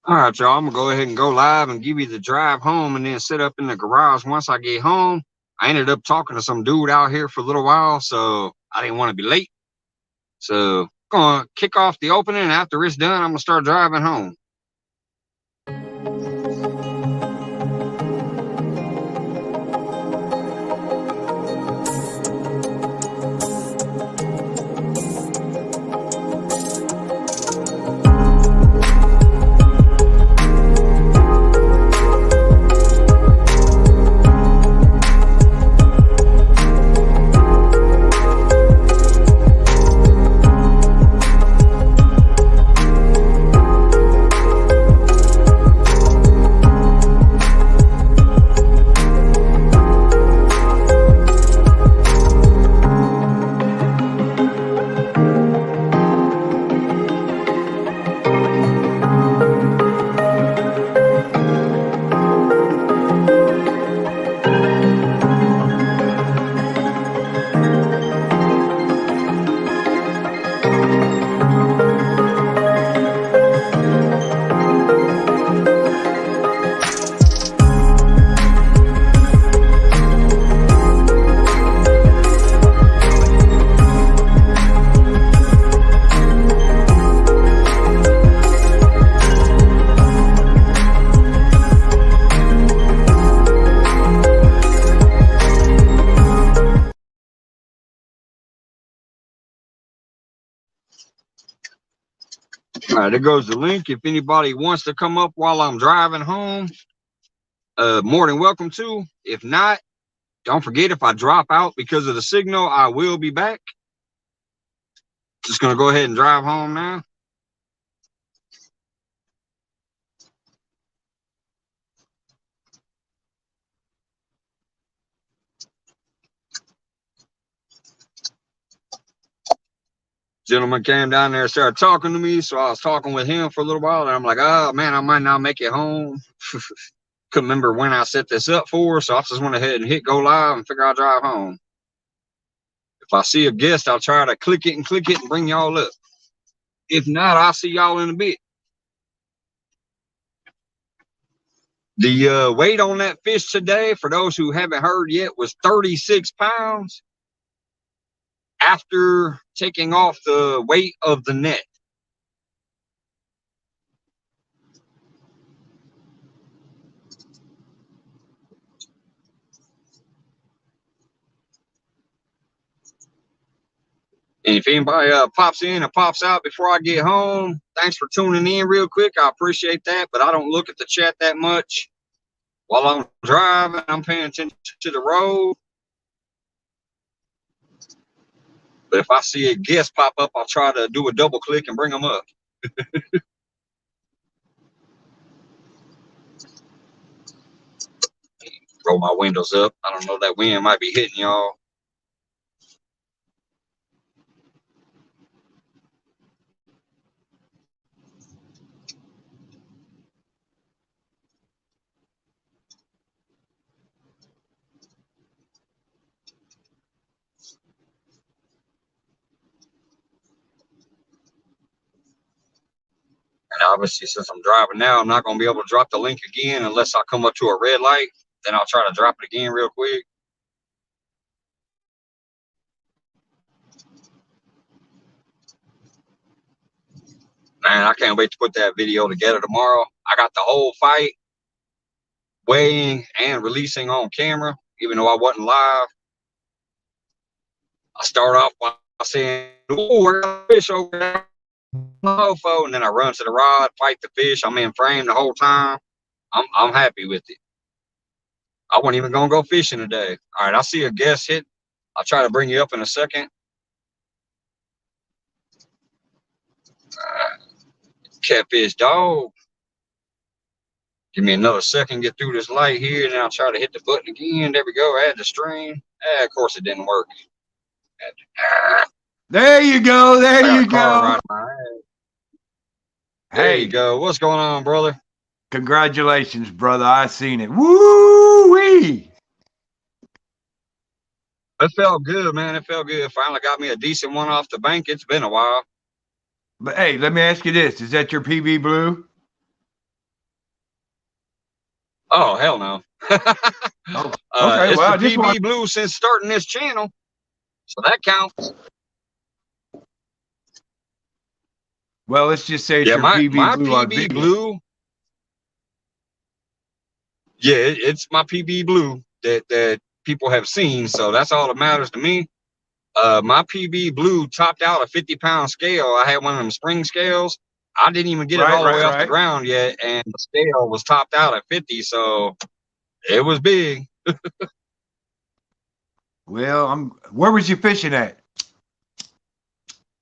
All right, y'all. I'm gonna go ahead and go live and give you the drive home, and then sit up in the garage once I get home. I ended up talking to some dude out here for a little while, so I didn't want to be late. So gonna kick off the opening, and after it's done, I'm gonna start driving home. All right, there goes the link. If anybody wants to come up while I'm driving home, more than welcome to. If not, don't forget, if I drop out because of the signal, I will be back. Just gonna go ahead and drive home now. Gentleman came down there and started talking to me, so I was talking with him for a little while, and I'm like, oh man, I might not make it home. Couldn't remember when I set this up for, so I just went ahead and hit go live and figure I'll drive home. If I see a guest, I'll try to click it and bring y'all up. If not, I'll see y'all in a bit. The weight on that fish today, for those who haven't heard yet, was 36 pounds after taking off the weight of the net. And if anybody pops in and pops out before I get home, thanks for tuning in real quick. I appreciate that, but I don't look at the chat that much. While I'm driving, I'm paying attention to the road. But if I see a guest pop up, I'll try to do a double click and bring them up. Roll my windows up. I don't know, that wind might be hitting y'all. And obviously, since I'm driving now, I'm not going to be able to drop the link again unless I come up to a red light. Then I'll try to drop it again real quick. Man, I can't wait to put that video together tomorrow. I got the whole fight, weighing and releasing on camera, even though I wasn't live. I start off by saying, "Oh, I got a fish over there." And then I run to the rod, fight the fish. I'm in frame the whole time. I'm happy with it. I wasn't even gonna go fishing today. All right, I see a guest hit. I'll try to bring you up in a second. Catfish dog. Give me another second, get through this light here, and then I'll try to hit the button again. There we go. Add the stream. Of course, it didn't work. There you go. There you go. There you go. What's going on, brother? Congratulations, brother. I seen it. Woo-wee. It felt good, man. It felt good. Finally got me a decent one off the bank. It's been a while. But hey, let me ask you this. Is that your PB Blue? Oh, hell no. Oh, okay. It's Well, the I just want. PB Blue since starting this channel, so that counts. Well, let's just say it's Yeah, your my PB Blue on PB video. Blue. Yeah, it's my PB Blue that people have seen, so that's all that matters to me. My PB Blue topped out a 50-pound scale. I had one of them spring scales. I didn't even get it Right, all the right, way off the right. ground yet, and the scale was topped out at 50, so it was big. Well, where was you fishing at?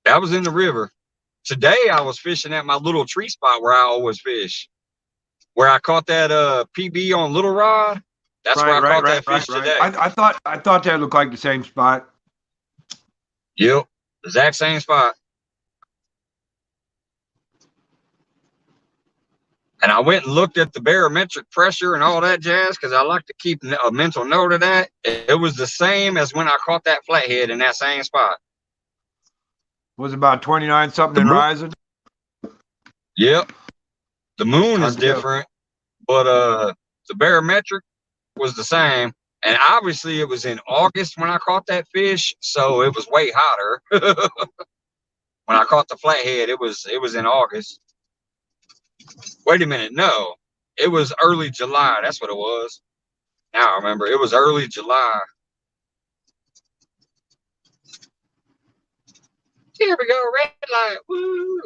That was in the river. Today I was fishing at my little tree spot where I always fish. Where I caught that PB on little rod. That's where Right, I right, caught right, that right, fish right. today. I thought that looked like the same spot. Yep, exact same spot. And I went and looked at the barometric pressure and all that jazz because I like to keep a mental note of that. It was the same as when I caught that flathead in that same spot. Was about 29 something The and moon, rising. yep, the moon is Hard to tell. different, but the barometric was the same. And obviously it was in August when I caught that fish, so it was way hotter. When I caught the flathead, it was in August. Wait a minute, no, it was early July. That's what it was. Now I remember it was early July. Here we go, red light. Woo!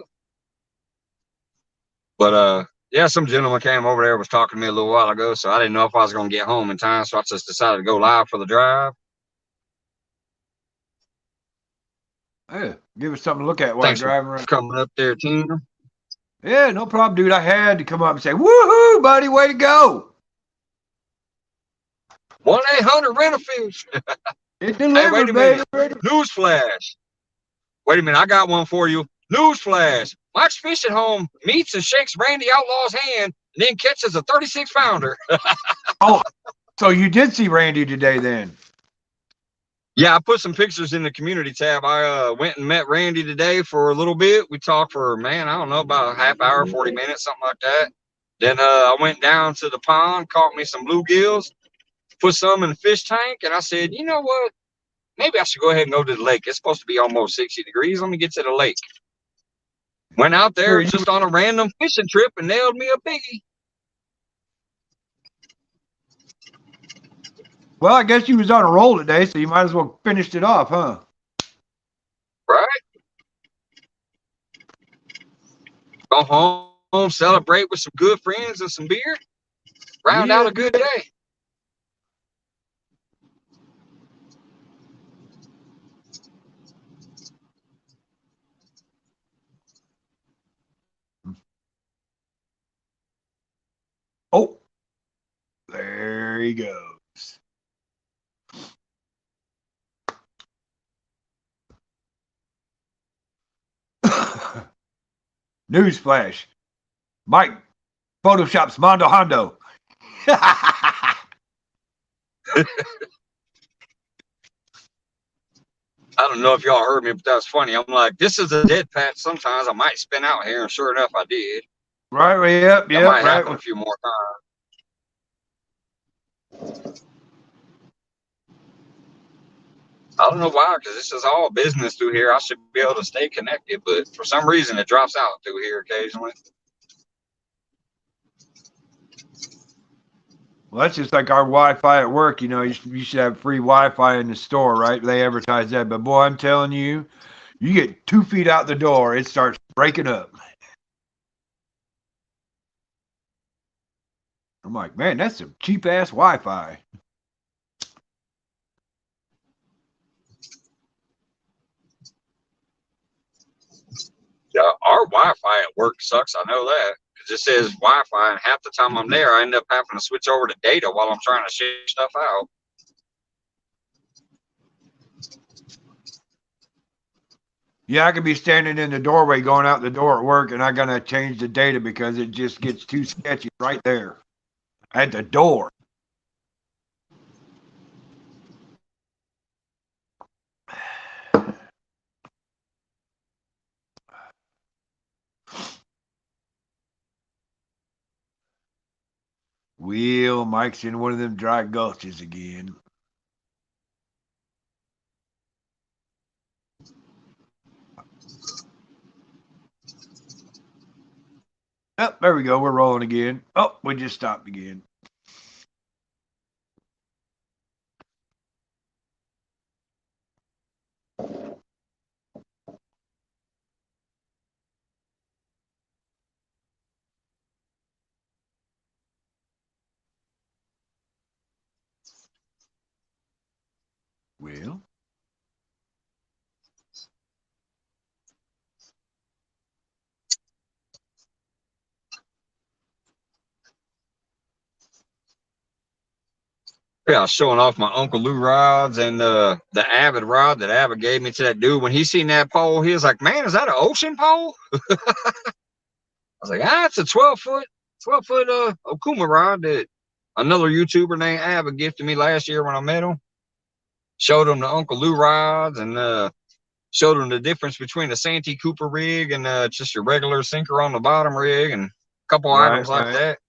But yeah, some gentleman came over there, was talking to me a little while ago, so I didn't know if I was gonna get home in time, so I just decided to go live for the drive. Hey, give us something to look at while you're Thanks for driving around. coming up there, Tina. Yeah, no problem, dude. I had to come up and say, woohoo, buddy, way to go. 1-800 Rent-A-Fish. It Hey, wait a delivered, minute. baby. Newsflash. Wait a minute, I got one for you. Newsflash. Mike's Fish at Home meets and shakes Randy Outlaw's hand and then catches a 36-pounder. Oh, so you did see Randy today then? Yeah, I put some pictures in the community tab. I went and met Randy today for a little bit. We talked for, man, I don't know, about a half hour, 40 minutes, something like that. Then I went down to the pond, caught me some bluegills, put some in the fish tank, and I said, you know what? Maybe I should go ahead and go to the lake. It's supposed to be almost 60 degrees. Let me get to the lake. Went out there just on a random fishing trip and nailed me a biggie. Well, I guess you was on a roll today, so you might as well finished it off, huh? Right? Go home, celebrate with some good friends and some beer. Round out a good day. Oh, there he goes. Newsflash. Mike Photoshops Mondo Hondo. I don't know if y'all heard me, but that was funny. I'm like, this is a dead patch. Sometimes I might spin out here, and sure enough, I did. Right, yep, That might right. happen a few more times. I don't know why, because this is all business through here. I should be able to stay connected, but for some reason, it drops out through here occasionally. Well, that's just like our Wi-Fi at work. You know, you should have free Wi-Fi in the store, right? They advertise that. But boy, I'm telling you, you get 2 feet out the door, it starts breaking up. I'm like, man, that's some cheap-ass Wi-Fi. Yeah, our Wi-Fi at work sucks. I know that, because it says Wi-Fi, and half the time I'm there, I end up having to switch over to data while I'm trying to share stuff out. Yeah, I could be standing in the doorway going out the door at work, and I gotta change the data because it just gets too sketchy right there at the door. Will, Mike's in one of them dry gulches again. Oh, there we go. We're rolling again. Oh, we just stopped again. Will? Yeah, I was showing off my Uncle Lou rods and the Avid rod that Avid gave me to that dude. When he seen that pole, he was like, "Man, is that an ocean pole?" I was like, it's a 12-foot Okuma rod that another YouTuber named Avid gifted me last year when I met him. Showed him the Uncle Lou rods and showed him the difference between a Santee Cooper rig and just your regular sinker on the bottom rig and a couple items like that.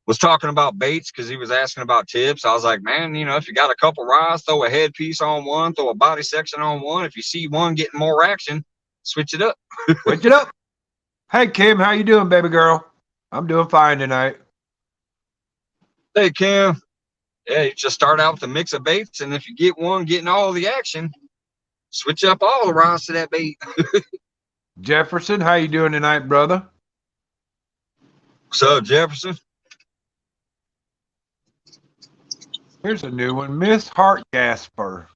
Was talking about baits because he was asking about tips. I was like, man, if you got a couple rods, throw a headpiece on one, throw a body section on one. If you see one getting more action, switch it up. Switch it up. Hey, Kim, how you doing, baby girl? I'm doing fine tonight. Hey, Kim. Yeah, you just start out with a mix of baits, and if you get one getting all the action, switch up all the rods to that bait. Jefferson, how you doing tonight, brother? What's up, Jefferson? Here's a new one, Miss Hartgasper.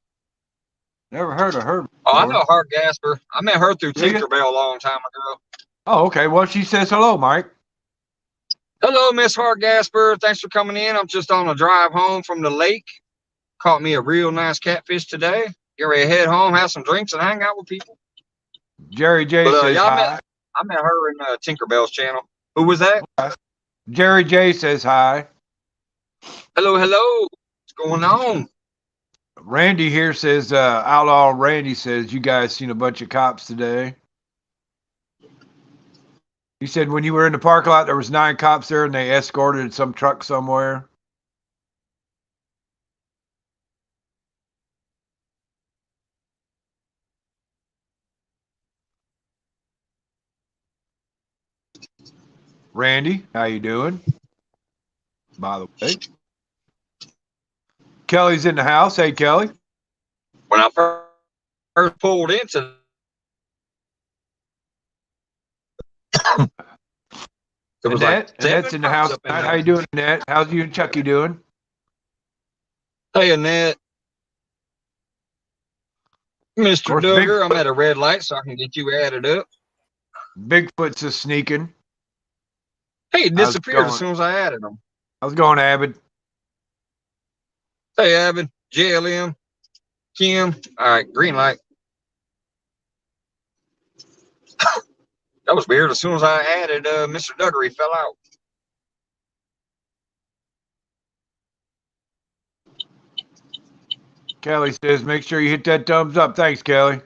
Never heard of her before. Oh, I know Hartgasper. I met her through Tinkerbell a long time ago. Oh, okay. Well, she says hello, Mike. Hello, Miss Hartgasper. Thanks for coming in. I'm just on a drive home from the lake. Caught me a real nice catfish today. Get ready to head home, have some drinks, and hang out with people. Jerry J says hi. I met her in Tinkerbell's channel. Who was that? Jerry J says hi. Hello, hello. What's going on? Randy here says, Outlaw Randy says, you guys seen a bunch of cops today? He said when you were in the parking lot, there was 9 cops there and they escorted some truck somewhere. Randy, how you doing? By the way. Kelly's in the house. Hey, Kelly. When I first pulled into Annette's in the house. How you doing, Annette? How's you and Chucky doing? Hey, Annette. Mr. Duggar, I'm at a red light so I can get you added up. Bigfoot's a sneaking. Hey, it disappeared as soon as I added him. How's it going, Avid? Hey, Avid, JLM, Kim. All right, green light. That was weird. As soon as I added Mr. Duggar, he fell out. Kelly says, make sure you hit that thumbs up. Thanks, Kelly.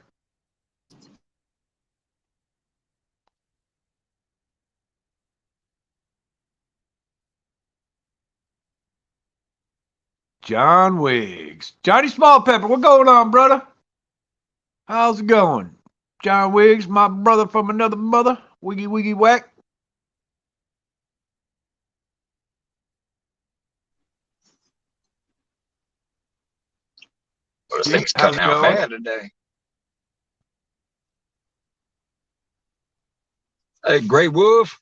John Wiggs. Johnny Small Pepper, what's going on, brother? How's it going? John Wiggs, my brother from another mother. Wiggy, wiggy, whack. This thing's coming out bad today. Hey, Gray Wolf.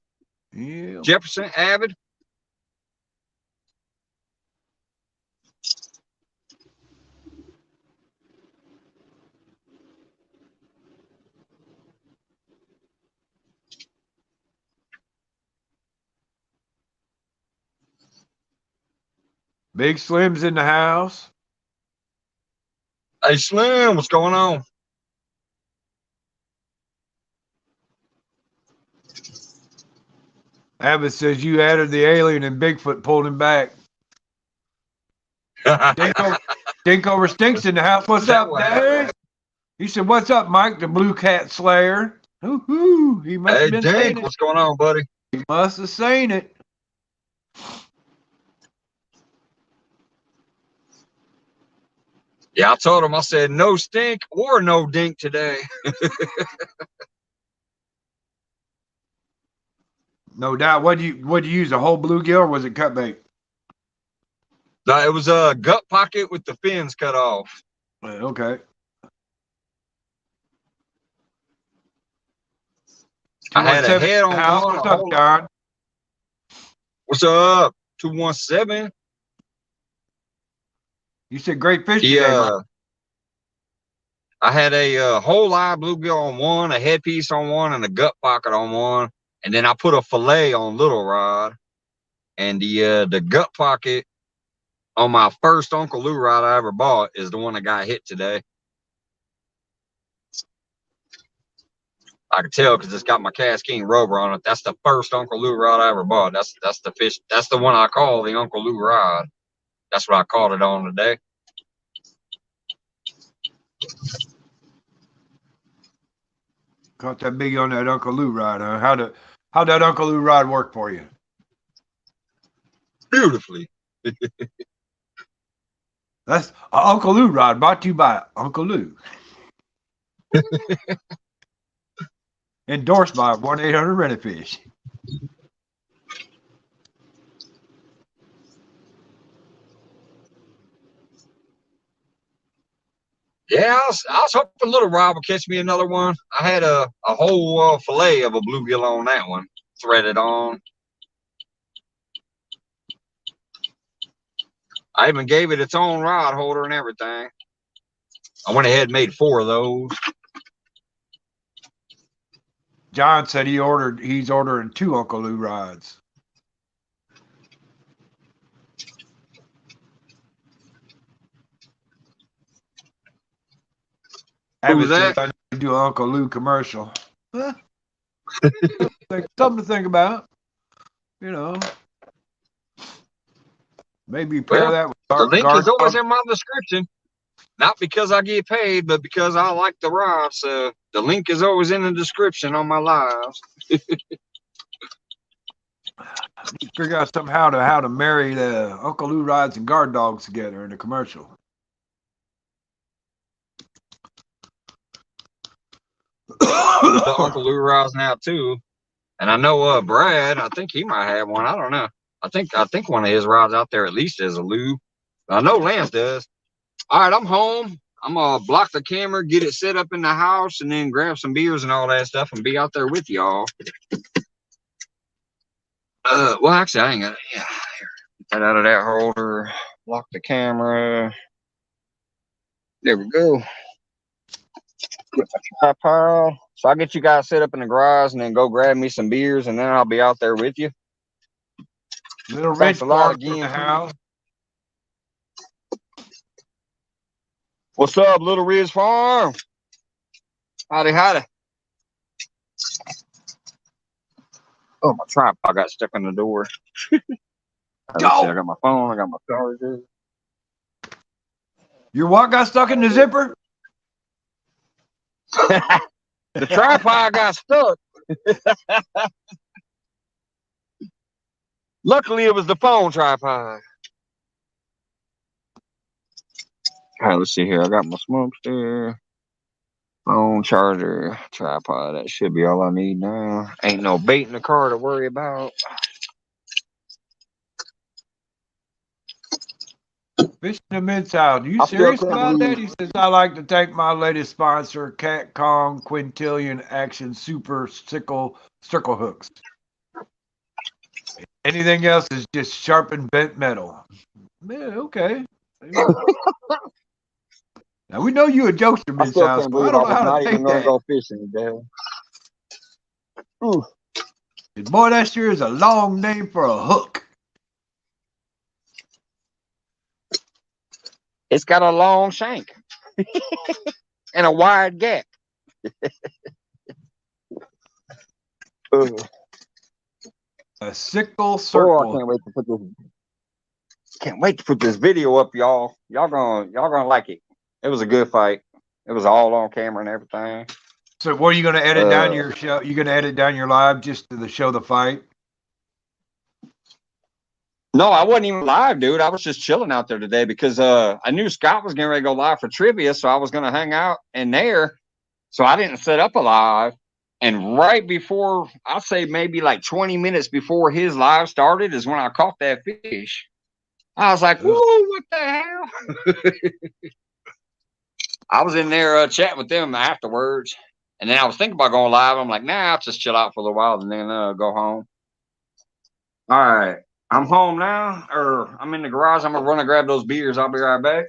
Yeah. Jefferson, Avid. Big Slim's in the house. Hey, Slim, what's going on? Abbott says you added the alien and Bigfoot pulled him back. Dinkover Stinks in the house. What's up, Dad? He said, what's up, Mike, the Blue Cat Slayer? Hoo-hoo. He must have been Dink, what's going on, buddy? He must have seen it. Yeah, I told him, I said, no stink or no dink today. No doubt. What'd you use? A whole bluegill or was it cut bait? No, it was a gut pocket with the fins cut off. Okay. I had a 217 head on house. one. What's up, John? What's up? 217. You said great fish He today, man. I had a whole live bluegill on one, a headpiece on one, and a gut pocket on one, and then I put a fillet on little rod, and the gut pocket on my first Uncle Lou rod I ever bought is the one that got hit today. I can tell because it's got my Cast King rubber on it. That's the first Uncle Lou rod I ever bought. That's the fish. That's the one I call the Uncle Lou rod. That's what I caught it on today. Caught that big on that Uncle Lou rod, huh? How'd that Uncle Lou rod work for you? Beautifully. That's Uncle Lou rod brought to you by Uncle Lou. Endorsed by 1-800-RENT-A-FISH. Yeah, I was hoping Little Rob would catch me another one. I had a whole fillet of a bluegill on that one, threaded on. I even gave it its own rod holder and everything. I went ahead and made 4 of those. John said he's ordering 2 Uncle Lou rods. Who's that? I need to do an Uncle Lou commercial. Huh? Something to think about. You know. Maybe pair that with the link is always dog. in my description. Not because I get paid, but because I like the rod. So the link is always in the description on my lives. Figure out somehow how to marry the Uncle Lou rods and guard dogs together in a commercial. The Uncle Lou rods now too, and I know Brad. I think he might have one. I don't know. I think one of his rods out there at least is a Lou. I know Lance does. All right, I'm home. I'm gonna block the camera, get it set up in the house, and then grab some beers and all that stuff, and be out there with y'all. Well, actually, I ain't gonna. Yeah, here, get that out of that holder. Lock the camera. There we go. Put my tripod. So I'll get you guys set up in the garage, and then go grab me some beers, and then I'll be out there with you. Little Thanks Rich a lot again. again. The house. What's up, Little Riz Farm? Howdy, howdy. Oh, my tripod got stuck in the door. I got my phone. I got my charger. Your what got stuck in the zipper? The tripod got stuck. Luckily, it was the phone tripod. All right, let's see here. I got my smokes there. Phone, charger, tripod. That should be all I need now. Ain't no bait in the car to worry about. Fish in the Mid-South. You serious about that? He says, I like to thank my latest sponsor, Cat Kong Quintillion Action Super Circle Hooks. Anything else is just sharpened bent metal. Man, okay. Now, we know you a jokester, Mid-South, so I don't know how to take that. Go fishing, Dad. Boy, that sure is a long name for a hook. It's got a long shank and a wide gap. A sickle circle. Oh, I can't wait to put this video up, y'all. Y'all gonna like it. It was a good fight. It was all on camera and everything. So, what are you gonna edit down your show? You gonna edit down your live just to show the fight? No, I wasn't even live, dude. I was just chilling out there today because I knew Scott was getting ready to go live for trivia, so I was gonna hang out in there. So I didn't set up a live. And right before, I'll say maybe like 20 minutes before his live started, is when I caught that fish. I was like, Ugh. "Whoa, what the hell?" I was in there chatting with them afterwards, and then I was thinking about going live. I'm like, nah, I'll just chill out for a little while and then go home. All right, I'm home now, or I'm in the garage. I'm gonna run and grab those beers. I'll be right back.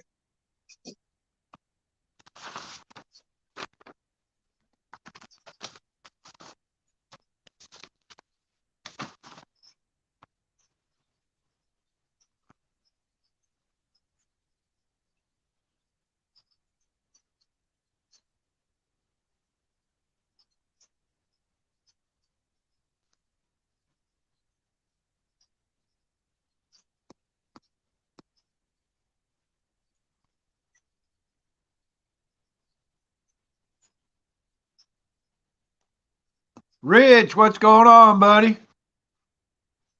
Rich, what's going on, buddy?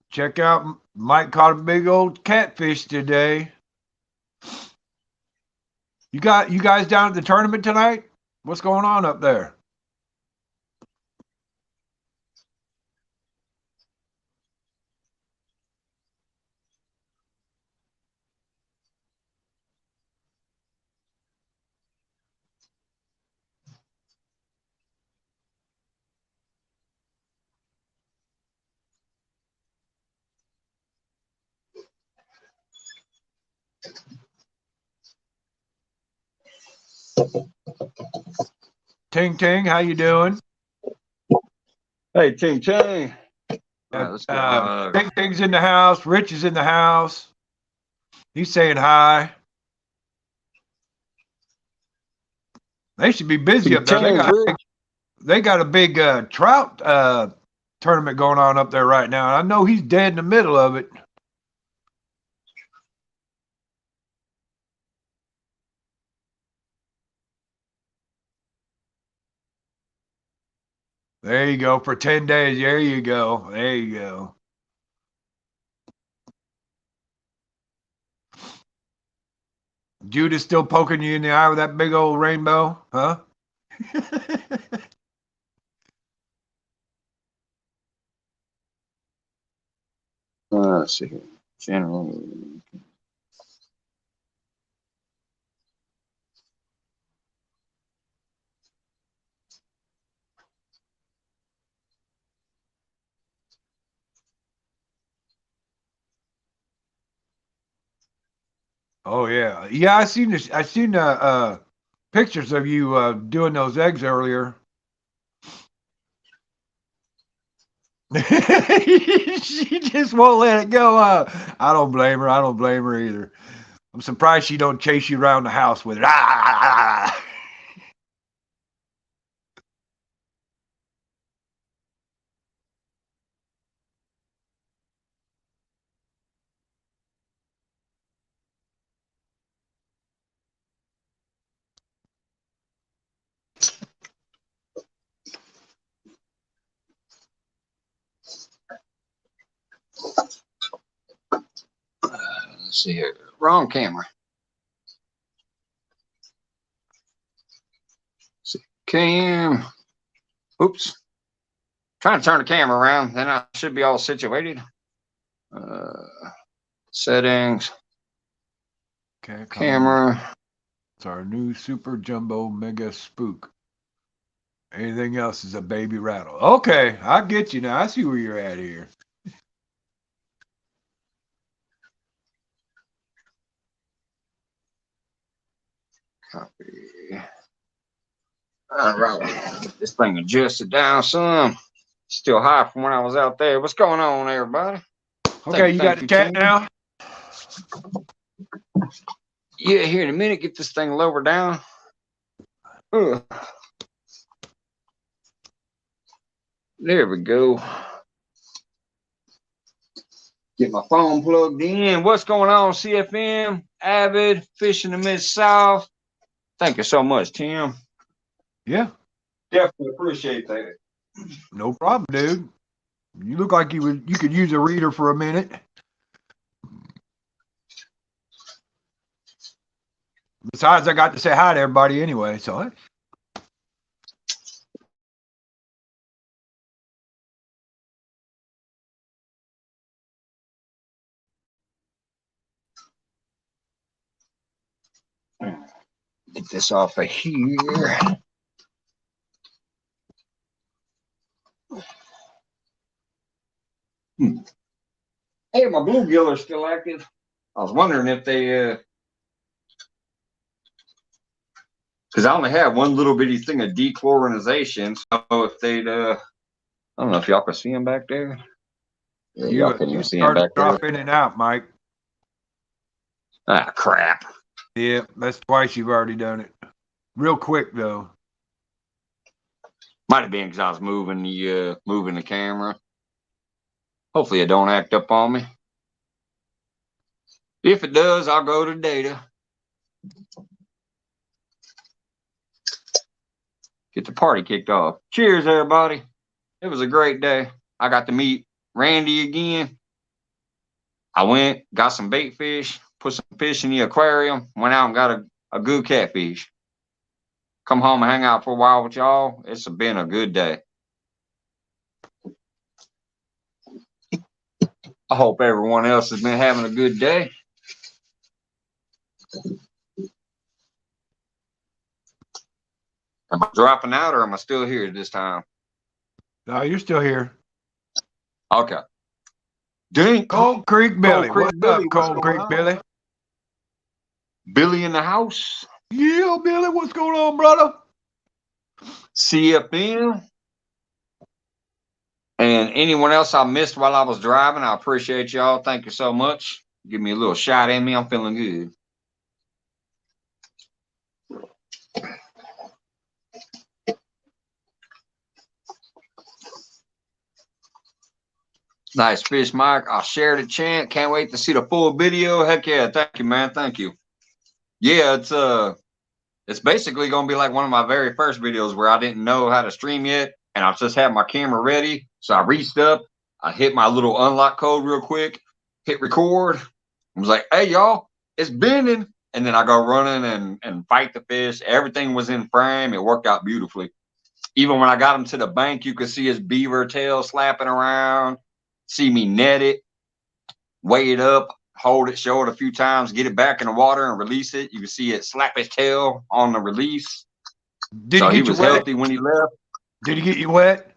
Check out Mike caught a big old catfish today. You guys down at the tournament tonight? What's going on up there? Ting Ting, how you doing? Hey, Ting Ting. All right, let's get my. Ting Ting's in the house. Rich is in the house. He's saying hi. They should be busy up there. They got a big trout tournament going on up there right now. I know he's dead in the middle of it. There you go. For 10 days. There you go. There you go. Judas still poking you in the eye with that big old rainbow, huh? Let's see here. General. Oh yeah, yeah. I seen this. I seen pictures of you doing those eggs earlier. She just won't let it go. I don't blame her. I don't blame her either. I'm surprised she don't chase you around the house with it. Ah! Let's see here. Wrong camera. Let's see. Cam. Oops. Trying to turn the camera around. Then I should be all situated. Settings. Okay, Camera. It's our new super jumbo mega spook. Anything else is a baby rattle. Okay, I get you now. I see where you're at here. Copy. All right. Get this thing adjusted down some. Still high from when I was out there. What's going on, everybody? Okay, you got the chat now? Yeah, here in a minute. Get this thing lower down. Ugh. There we go. Get my phone plugged in. What's going on, CFM? Avid, Fishing the Mid-South. Thank you so much, Tim. Yeah. Definitely appreciate that. No problem, dude. You look like you could use a reader for a minute. Besides, I got to say hi to everybody anyway. So Get this off of here. Hey, my bluegill are still active. I was wondering if they, because I only have one little bitty thing of dechlorinization. So if they'd, I don't know if y'all can see them back there. Yeah, y'all can you even see them started back there. dropping in and out, Mike. Ah, crap. Yeah, that's twice you've already done it. Real quick though. Might have been because I was moving the camera. Hopefully it don't act up on me. If it does, I'll go to data. Get the party kicked off. Cheers, everybody. It was a great day. I got to meet Randy again. I went, got some bait fish, put some fish in the aquarium, went out and got a good catfish. Come home and hang out for a while with y'all. It's been a good day. I hope everyone else has been having a good day. Am I dropping out or am I still here this time? No, you're still here. Okay. Dang. Cold Creek Billy. What's up, Cold Creek Billy? Billy in the house. Yeah, Billy, what's going on, brother? CFM. And anyone else I missed while I was driving, I appreciate y'all. Thank you so much. Give me a little shot at me. I'm feeling good. Nice fish, Mike. I'll share the chant. Can't wait to see the full video. Heck yeah. Thank you, man. Thank you. Yeah, it's basically gonna be like one of my very first videos where I didn't know how to stream yet, and I just had my camera ready. So I reached up, I hit my little unlock code real quick, hit record. I was like, hey y'all, it's bending. And then I go running and fight the fish. Everything was in frame. It worked out beautifully. Even when I got him to the bank, you could see his beaver tail slapping around, see me net it, weigh it up, hold it, show it a few times, get it back in the water and release it. You can see it slap his tail on the release. Did So he he get you was wet? healthy when he left. Did he get you wet?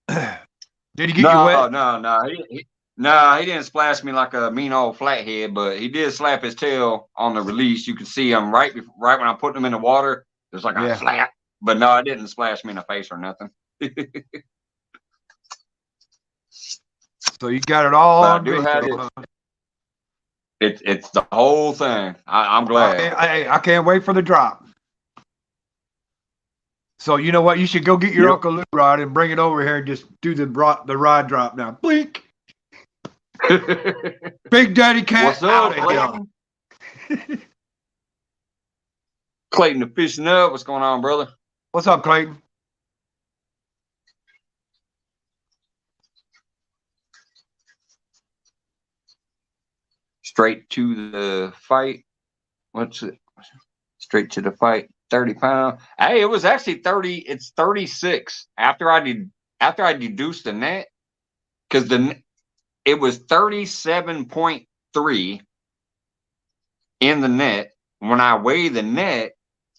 Did he get you No, wet? no. He didn't splash me like a mean old flathead, but he did slap his tail on the release. You could see him right when I put him in the water. There's like a slap, but no, it didn't splash me in the face or nothing. So you got it all But on I do video. have it. It's the whole thing. I'm glad. I can't wait for the drop. So you know what? You should go get your Uncle Lou rod and bring it over here and just do the rod drop now. Blink. Big Daddy Cat. What's up, Clayton? Clayton the fishing up. What's going on, brother? What's up, Clayton? Straight to the fight. What's it? Straight to the fight. 30 pounds. Hey, it was actually 30. It's 36 after I deduced the net, because it was 37.3 in the net. When I weigh the net,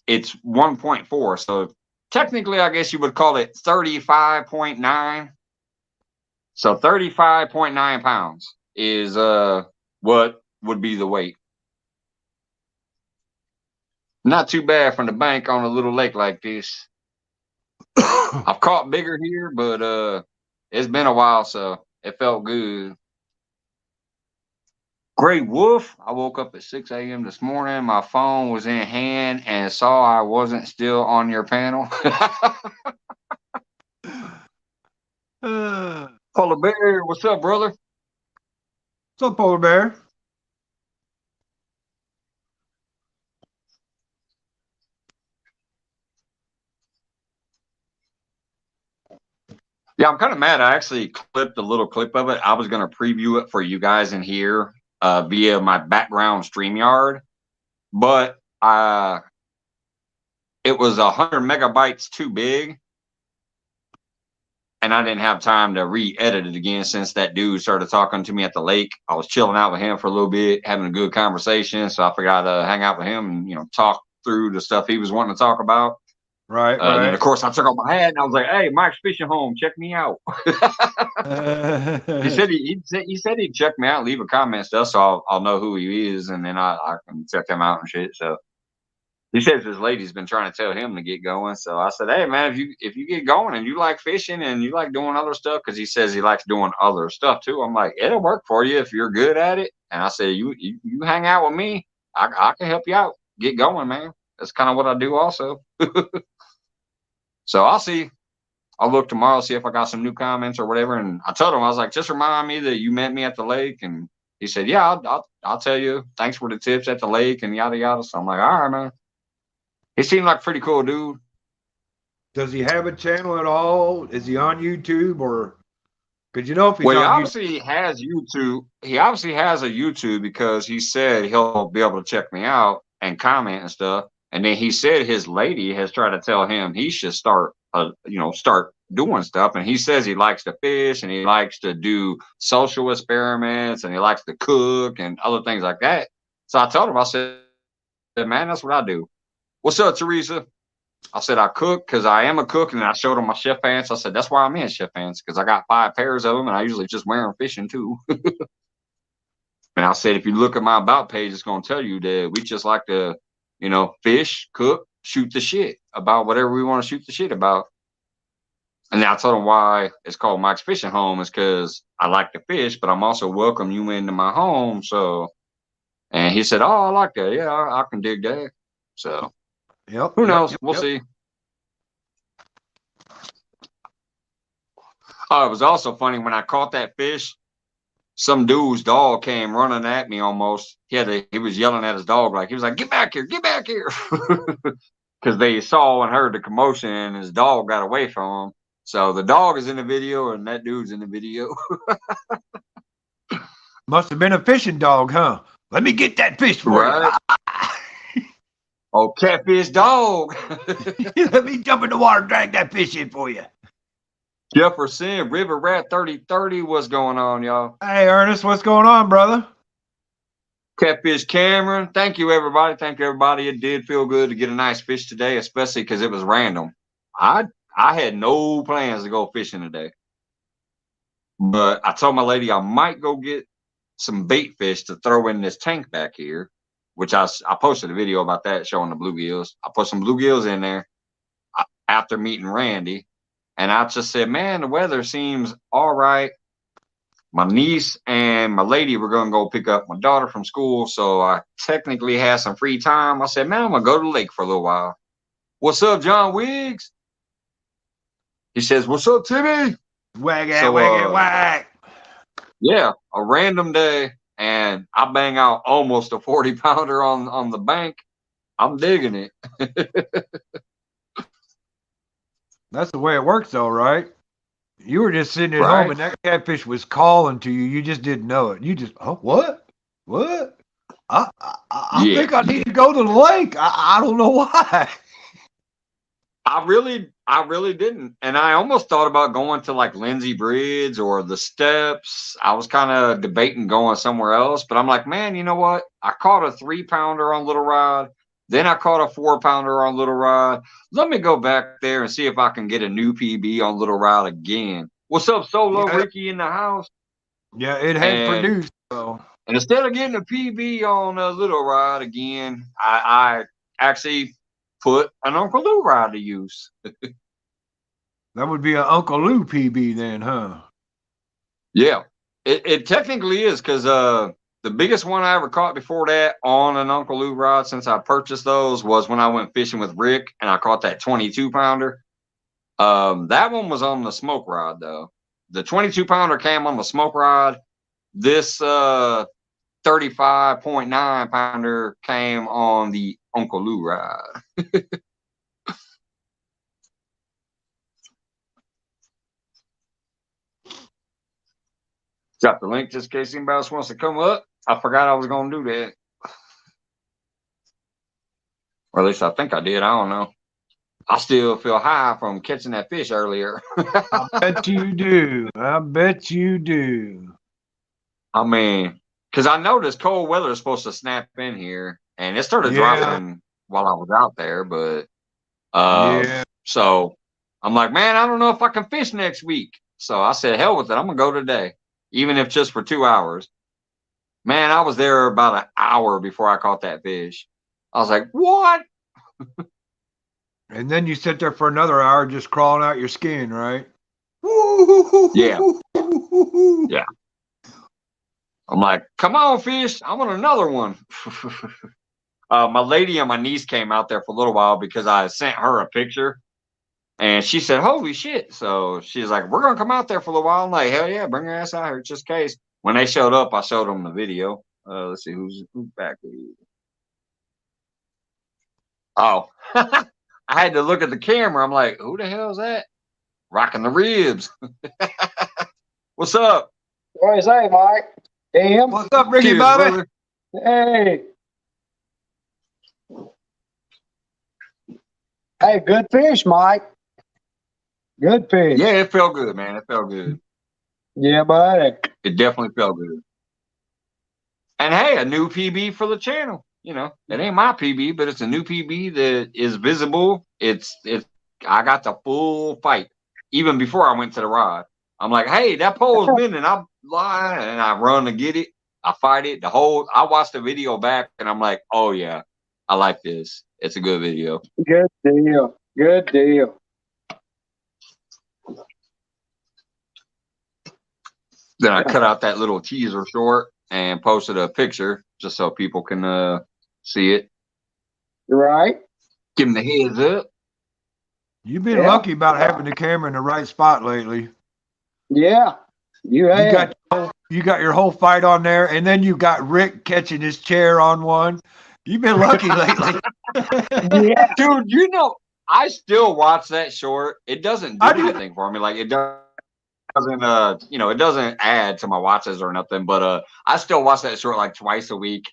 it's 1.4. So technically, I guess you would call it 35.9. So 35.9 pounds is what would be the weight. Not too bad from the bank on a little lake like this. I've caught bigger here, but it's been a while, so it felt good. Great Wolf. I woke up at 6 a.m. this morning. My phone was in hand and saw I wasn't still on your panel. Polar Bear, what's up, brother? What's up, Polar Bear? Yeah, I'm kind of mad. I actually clipped a little clip of it. I was going to preview it for you guys in here via my background StreamYard. But it was 100 megabytes too big, and I didn't have time to re-edit it again since that dude started talking to me at the lake. I was chilling out with him for a little bit, having a good conversation, so I figured I'd hang out with him and, you know, talk through the stuff he was wanting to talk about. Right, And then, of course, I took off my hat and I was like, "Hey, Mike's Fishing Home, check me out." He said he'd check me out, leave a comment and stuff, so I'll know who he is, and then I can check him out and shit. So he says his lady's been trying to tell him to get going. So I said, "Hey, man, if you get going and you like fishing and you like doing other stuff," because he says he likes doing other stuff too. I'm like, "It'll work for you if you're good at it." And I said, "You hang out with me, I can help you out. Get going, man. That's kind of what I do also." So I'll see. I'll look tomorrow, see if I got some new comments or whatever. And I told him, I was like, "Just remind me that you met me at the lake." And he said, "Yeah, I'll tell you. Thanks for the tips at the lake and yada yada." So I'm like, "All right, man." He seemed like a pretty cool dude. Does he have a channel at all? Is he on YouTube, or because you know if he's Well, he on YouTube? obviously has YouTube. He obviously has a YouTube because he said he'll be able to check me out and comment and stuff. And then he said his lady has tried to tell him he should start, start doing stuff. And he says he likes to fish and he likes to do social experiments and he likes to cook and other things like that. So I told him, I said, "Man, that's what I do." "What's up, Teresa?" I said, "I cook because I am a cook," and I showed him my chef pants. I said, "That's why I'm in chef pants, because I got 5 pairs of them, and I usually just wear them fishing too." And I said, "If you look at my about page, it's going to tell you that we just like to, fish, cook, shoot the shit about whatever we want to shoot the shit about." And then I told him why it's called Mike's Fishing Home is because I like to fish, but I'm also welcome you into my home. So, and he said, "Oh, I like that. Yeah, I can dig that." So, Yep, who yep, knows? yep, We'll yep. see. Oh, it was also funny when I caught that fish. Some dude's dog came running at me almost. He was yelling at his dog like he was like, get back here," because they saw and heard the commotion and his dog got away from him. So the dog is in the video and that dude's in the video. Must have been a fishing dog, huh? Let me get that fish for you. Right? Oh, catfish dog. Let me jump in the water, drag that fish in for you. Jefferson River Rat 3030. What's going on, y'all? Hey, Ernest, what's going on, brother? Catfish Cameron. Thank you, everybody. Thank you, everybody. It did feel good to get a nice fish today, especially because it was random. I had no plans to go fishing today, but I told my lady I might go get some bait fish to throw in this tank back here, which I posted a video about that showing the bluegills. I put some bluegills in there after meeting Randy, and I just said, "Man, the weather seems all right." My niece and my lady were going to go pick up my daughter from school, so I technically had some free time. I said, "Man, I'm going to go to the lake for a little while." "What's up, John Wiggs?" He says, "What's up, Timmy?" Wag it, So, wag it, wag. yeah, a random day, and I bang out almost a 40-pounder on the bank. I'm digging it. That's the way it works, though, right? You were just sitting at home Right? and that catfish was calling to you. You just didn't know it. You just, oh, what? What? I Yeah. think I need to go to the lake. I don't know why. I really didn't. And I almost thought about going to like Lindsay Bridge or the Steps. I was kind of debating going somewhere else, but I'm like, man, you know what? I caught a 3-pounder on Little Rod. Then I caught a 4-pounder on Little Rod. Let me go back there and see if I can get a new PB on Little Rod again. What's up, Solo Yeah, Ricky in the house? yeah, it had And produced. So and instead of getting a PB on a Little Rod again, I actually put an Uncle Lou rod to use. that would be an Uncle Lou PB then, huh? Yeah, it technically is because the biggest one I ever caught before that on an Uncle Lou rod since I purchased those was when I went fishing with Rick and I caught that 22-pounder. That one was on the smoke rod though. The 22-pounder came on the smoke rod. This 35.9-pounder came on the Uncle Lou rod. Drop the link just in case anybody else wants to come up. I forgot I was going to do that. Or at least I think I did. I don't know. I still feel high from catching that fish earlier. I bet you do. I bet you do. I mean, because I noticed cold weather is supposed to snap in here, and it started Yeah. dropping while I was out there. But Yeah. so I'm like, man, I don't know if I can fish next week. So I said, hell with it. I'm gonna go today, even if just for 2 hours. Man, I was there about an hour before I caught that fish. I was like, what? And then you sit there for another hour just crawling out your skin, right? Yeah, yeah. I'm like, come on, fish. I want another one. My lady and my niece came out there for a little while because I sent her a picture. And she said, holy shit. So she's like, we're going to come out there for a little while. I'm like, hell yeah, bring your ass out here just in case. When they showed up, I showed them the video. Let's see who's back. Oh, I had to look at the camera. I'm like, who the hell is that? Rocking the ribs. What's up? What is that, Mike? Damn. What's up, Ricky Cheers, Bobby? brother. Hey. Hey, good fish, Mike. Good fish. Yeah, it felt good, man. It felt good. Yeah, buddy. It definitely felt good. And hey, a new PB for the channel. You know, it ain't my PB, but it's a new PB that is visible. It's I got the full fight. Even before I went to the rod. I'm like, hey, that pole's bending. I'm lying and I run to get it. I fight it. I watched the video back and I'm like, oh yeah, I like this. It's a good video. Good deal. Good deal. Then I cut out that little teaser short and posted a picture just so people can see it. Right? Give them the heads up. You've been lucky about having the camera in the right spot lately. Yeah. You got your whole fight on there, and then you got Rick catching his chair on one. You've been lucky lately. Yeah. Dude, you know, I still watch that short. It doesn't do anything for me. Like it doesn't you know, it doesn't add to my watches or nothing, but I still watch that short like twice a week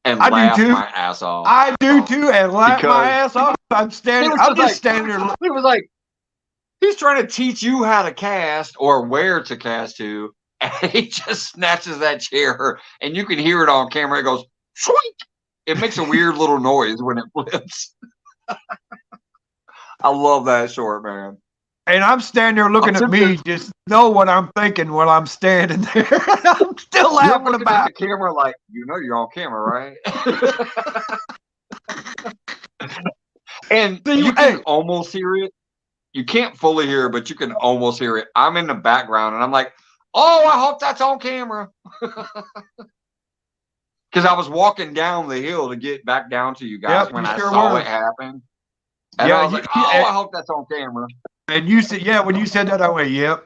and laugh my ass off. I do too, and laugh my ass off. I'm just standing there. It was like he's trying to teach you how to cast or where to cast to, and he just snatches that chair, and you can hear it on camera. It goes sweet. It makes a weird little noise when it flips. I love that short, man. And I'm standing there looking at me, just know what I'm thinking while I'm standing there. I'm still laughing about the camera like, you know you're on camera, right? And you can almost hear it. You can't fully hear it, but you can almost hear it. I'm in the background, and I'm like, oh, I hope that's on camera. Because I was walking down the hill to get back down to you guys when I saw it happen. And I was like, oh, I hope that's on camera. And you said, yeah, when you said that, I went, yep.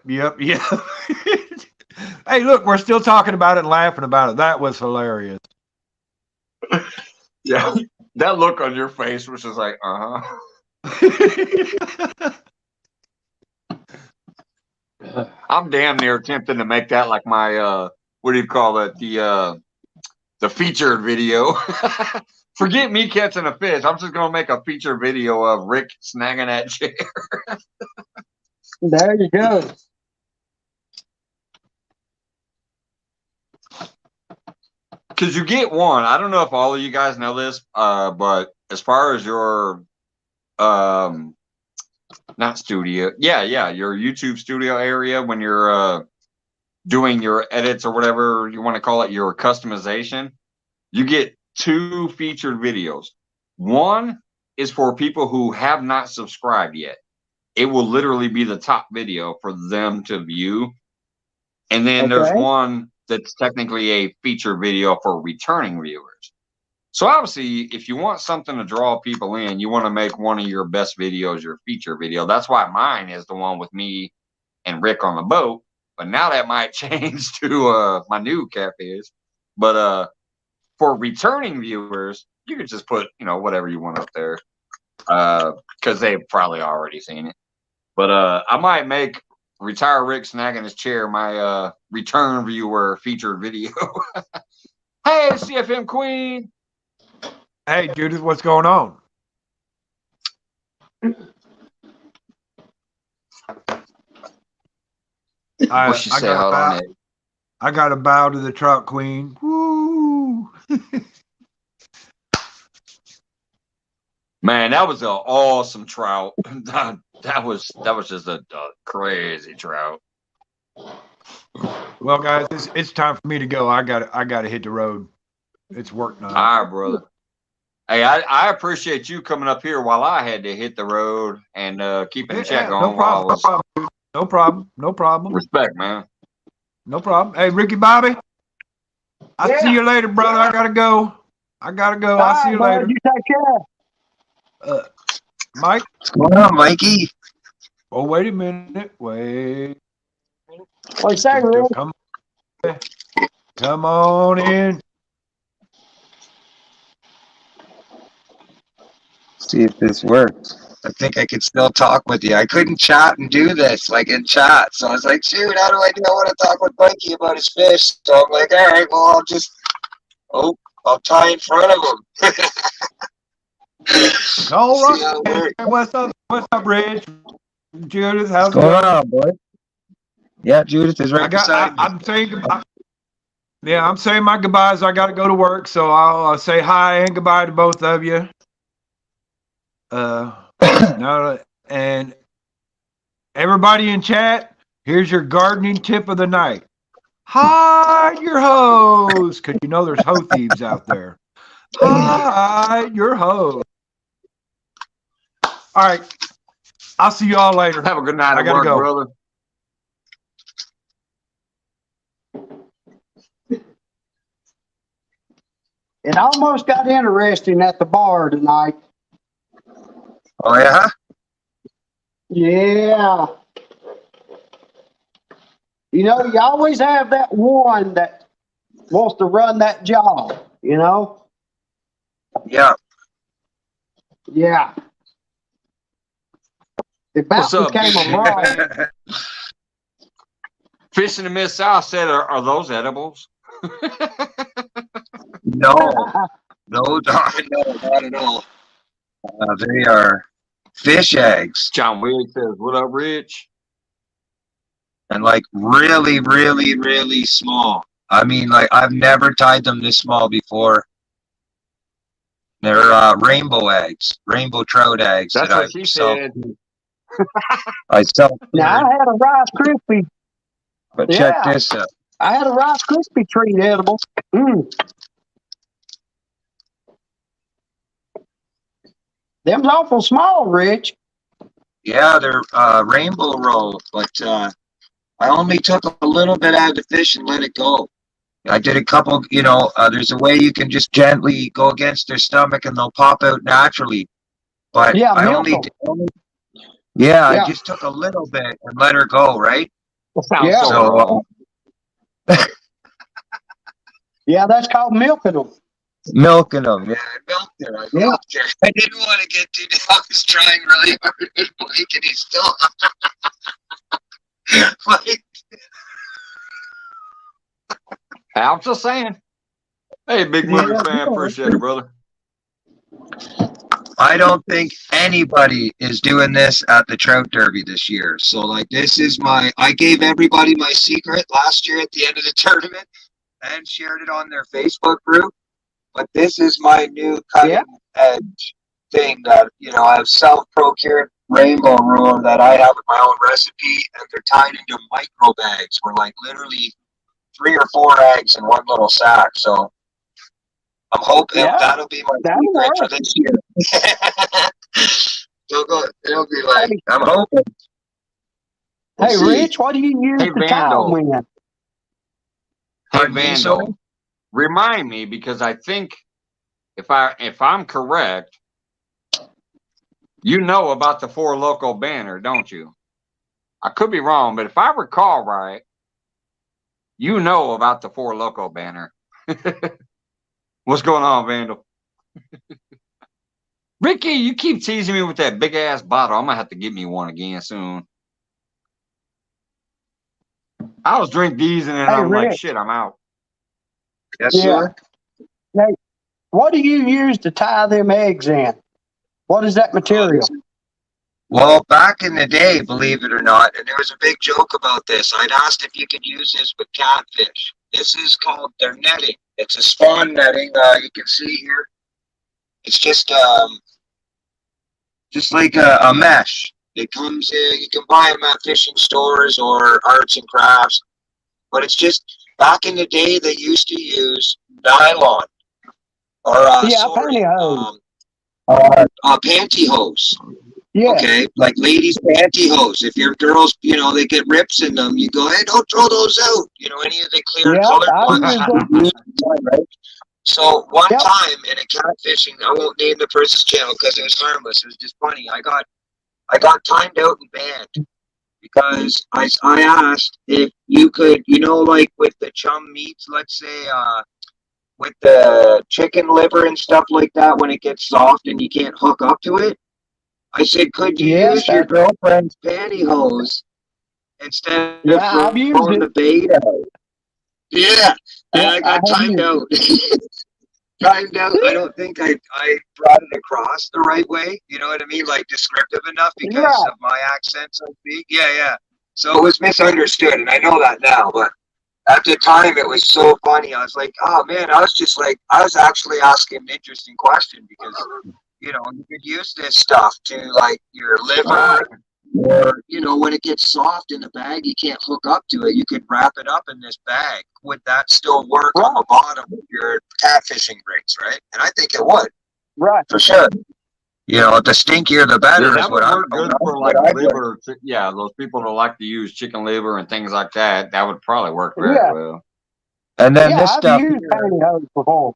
Hey, look, we're still talking about it and laughing about it. That was hilarious. Yeah, that look on your face was just like, I'm damn near attempting to make that like my, what do you call it? The featured video. Forget me catching a fish. I'm just gonna make a feature video of Rick snagging that chair. There you go. Because you get one. I don't know if all of you guys know this, but as far as your not studio, your YouTube studio area when you're doing your edits or whatever you want to call it, your customization, you get 2 featured videos. One is for people who have not subscribed yet. It will literally be the top video for them to view. And then there's one that's technically a feature video for returning viewers. So obviously, if you want something to draw people in, you want to make one of your best videos your feature video. That's why mine is the one with me and Rick on the boat. But now that might change to my new catfish. But for returning viewers, you could just put, you know, whatever you want up there. Because they've probably already seen it. But I might make Retire Rick snagging his chair my return viewer featured video. Hey, CFM Queen. Hey, Judith, what's going on? What she say? Hold on it. I got to bow to the trout queen. Woo! Man, that was an awesome trout. that was just a crazy trout. Well, guys, it's time for me to go. I got to hit the road. It's work night. All right, brother. Hey, I appreciate you coming up here while I had to hit the road and keeping the check on. No problem. Respect, man. No problem. Hey, Ricky Bobby, I'll see you later, brother. I gotta go. I'll see you later. You take care. Mike. What's going on, Mikey? Oh, wait a minute. Wait. What you say, Rick? Come on in. See if this works. I think I could still talk with you. I couldn't chat and do this like in chat. So I was like, shoot, how do I do? I want to talk with Mikey about his fish. So I'm like, all right, well, I'll tie in front of him. All right. What's up, Rich? Judith, how's it going on, boy? Yeah, Judith is right beside me. I'm saying goodbye. Yeah, I'm saying my goodbyes. I got to go to work, so I'll say hi and goodbye to both of you. No, and everybody in chat, here's your gardening tip of the night. Hide your hose, because you know there's hoe thieves out there. Hide your hose. All right. I'll see you all later. Have a good night. I gotta go, brother. It almost got interesting at the bar tonight. Oh, yeah? Yeah. You know, you always have that one that wants to run that job, you know? Yeah. Yeah. It about became a brawl. Fish in the Mid-South said, are those edibles? No, not at all. They are fish eggs. John Wigg says, what up, Rich? And like really, really, really small. I mean, like I've never tied them this small before. They're rainbow eggs, rainbow trout eggs. That's what she said. I sell. Now, I had a Rice Krispie. But check this out. I had a Rice Krispie treat edible. Them's awful small, Rich. Yeah, they're rainbow roll, but I only took a little bit out of the fish and let it go. I did a couple, there's a way you can just gently go against their stomach and they'll pop out naturally. But yeah, I just took a little bit and let her go, right? Yeah. So, yeah, that's called milking them. Milking them. Yeah, I milked her. I didn't want to get too down. I was trying really hard with Mike, and he's still like. I'm just saying. Hey, big movie fan, appreciate it, brother. I don't think anybody is doing this at the Trout Derby this year. So, like, I gave everybody my secret last year at the end of the tournament and shared it on their Facebook group. But this is my new cutting edge thing that, I have self-procured rainbow roller that I have in my own recipe, and they're tied into micro bags. We're like literally 3 or 4 eggs in one little sack. So I'm hoping that'll be my secret for this year. It'll be like, I'm hoping. Hey, Rich, what do you use to tie them with? Hey, Vandal, remind me, because I think if I'm correct, you know about the 4 Loco banner, don't you? I could be wrong, but if I recall right, you know about the 4 Loco banner. What's going on, Vandal? Ricky, you keep teasing me with that big ass bottle. I'm gonna have to get me one again soon. I was drink these and then I'm like, shit, I'm out. Yes, sir. Hey, what do you use to tie them eggs in? What is that material? Well, back in the day, believe it or not, and there was a big joke about this. I'd asked if you could use this with catfish. This is called their netting. It's a spawn netting. You can see here. It's just like a mesh. It comes in. You can buy them at fishing stores or arts and crafts. But it's just back in the day they used to use nylon or Yeah, pantyhose. pantyhose. Yeah. Okay, like ladies' pantyhose. If your girls, they get rips in them, you go, hey, don't throw those out. Any of the clear Yeah, colored I ones. use them. Right? So one Yep. time in a catfishing, I won't name the person's channel because it was harmless. It was just funny. I got timed out and banned because I asked if you could, like with the chum meats, let's say, with the chicken liver and stuff like that, when it gets soft and you can't hook up to it. I said, could you Yeah, use your girlfriend's pantyhose instead of Yeah, I've used throwing it. the bait out? Yeah, and Yeah, I got I have timed used out. Timed out. I don't think I brought it across the right way. You know what I mean? Like descriptive enough it. because Right. of my accent, so to speak. Yeah, yeah. So it was misunderstood, and I know that now. But at the time, it was so funny. I was like, oh man, I was actually asking an interesting question because you could use this stuff to like your liver, or when it gets soft in the bag, you can't hook up to it. You could wrap it up in this bag. Would that still work on the bottom of your catfishing rigs, right? And I think it would, Right. for sure. The stinkier the better Yeah, is that what would I'm. work good for like liver. Yeah, those people that like to use chicken liver and things like that. That would probably work very Yeah. well. And then Yeah, this I've stuff, used pantyhose before.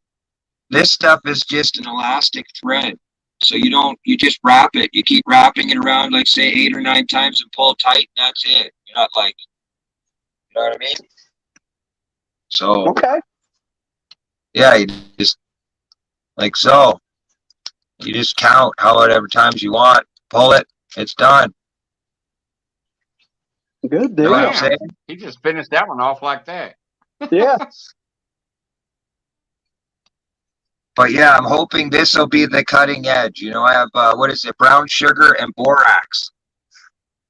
this stuff is just an elastic thread. So you just wrap it. You keep wrapping it around, like say 8 or 9 times and pull tight, and that's it. You're not like, you know what I mean? So Okay. yeah, you just like so. You just count however times you want, pull it, it's done. Good You know what I'm deal. saying? He just finished that one off like that. Yeah. But yeah, I'm hoping this will be the cutting edge. I have what is it? Brown sugar and borax.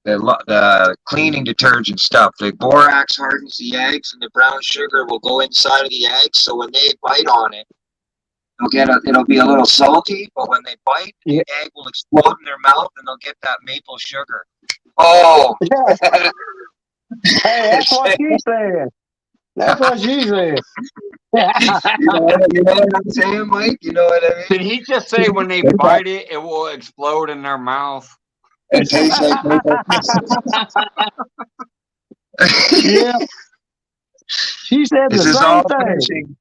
The cleaning detergent stuff. The borax hardens the eggs, and the brown sugar will go inside of the eggs. So when they bite on it, it'll be a little salty. But when they bite, Yeah. the egg will explode in their mouth, and they'll get that maple sugar. Oh, Yeah. Hey, that's what she said. That's what she said. you know what I'm saying, Mike? You know what I mean? Did he just say when they bite it, it will explode in their mouth? It tastes like maple. Yeah. She said This the is same all thing. finishing.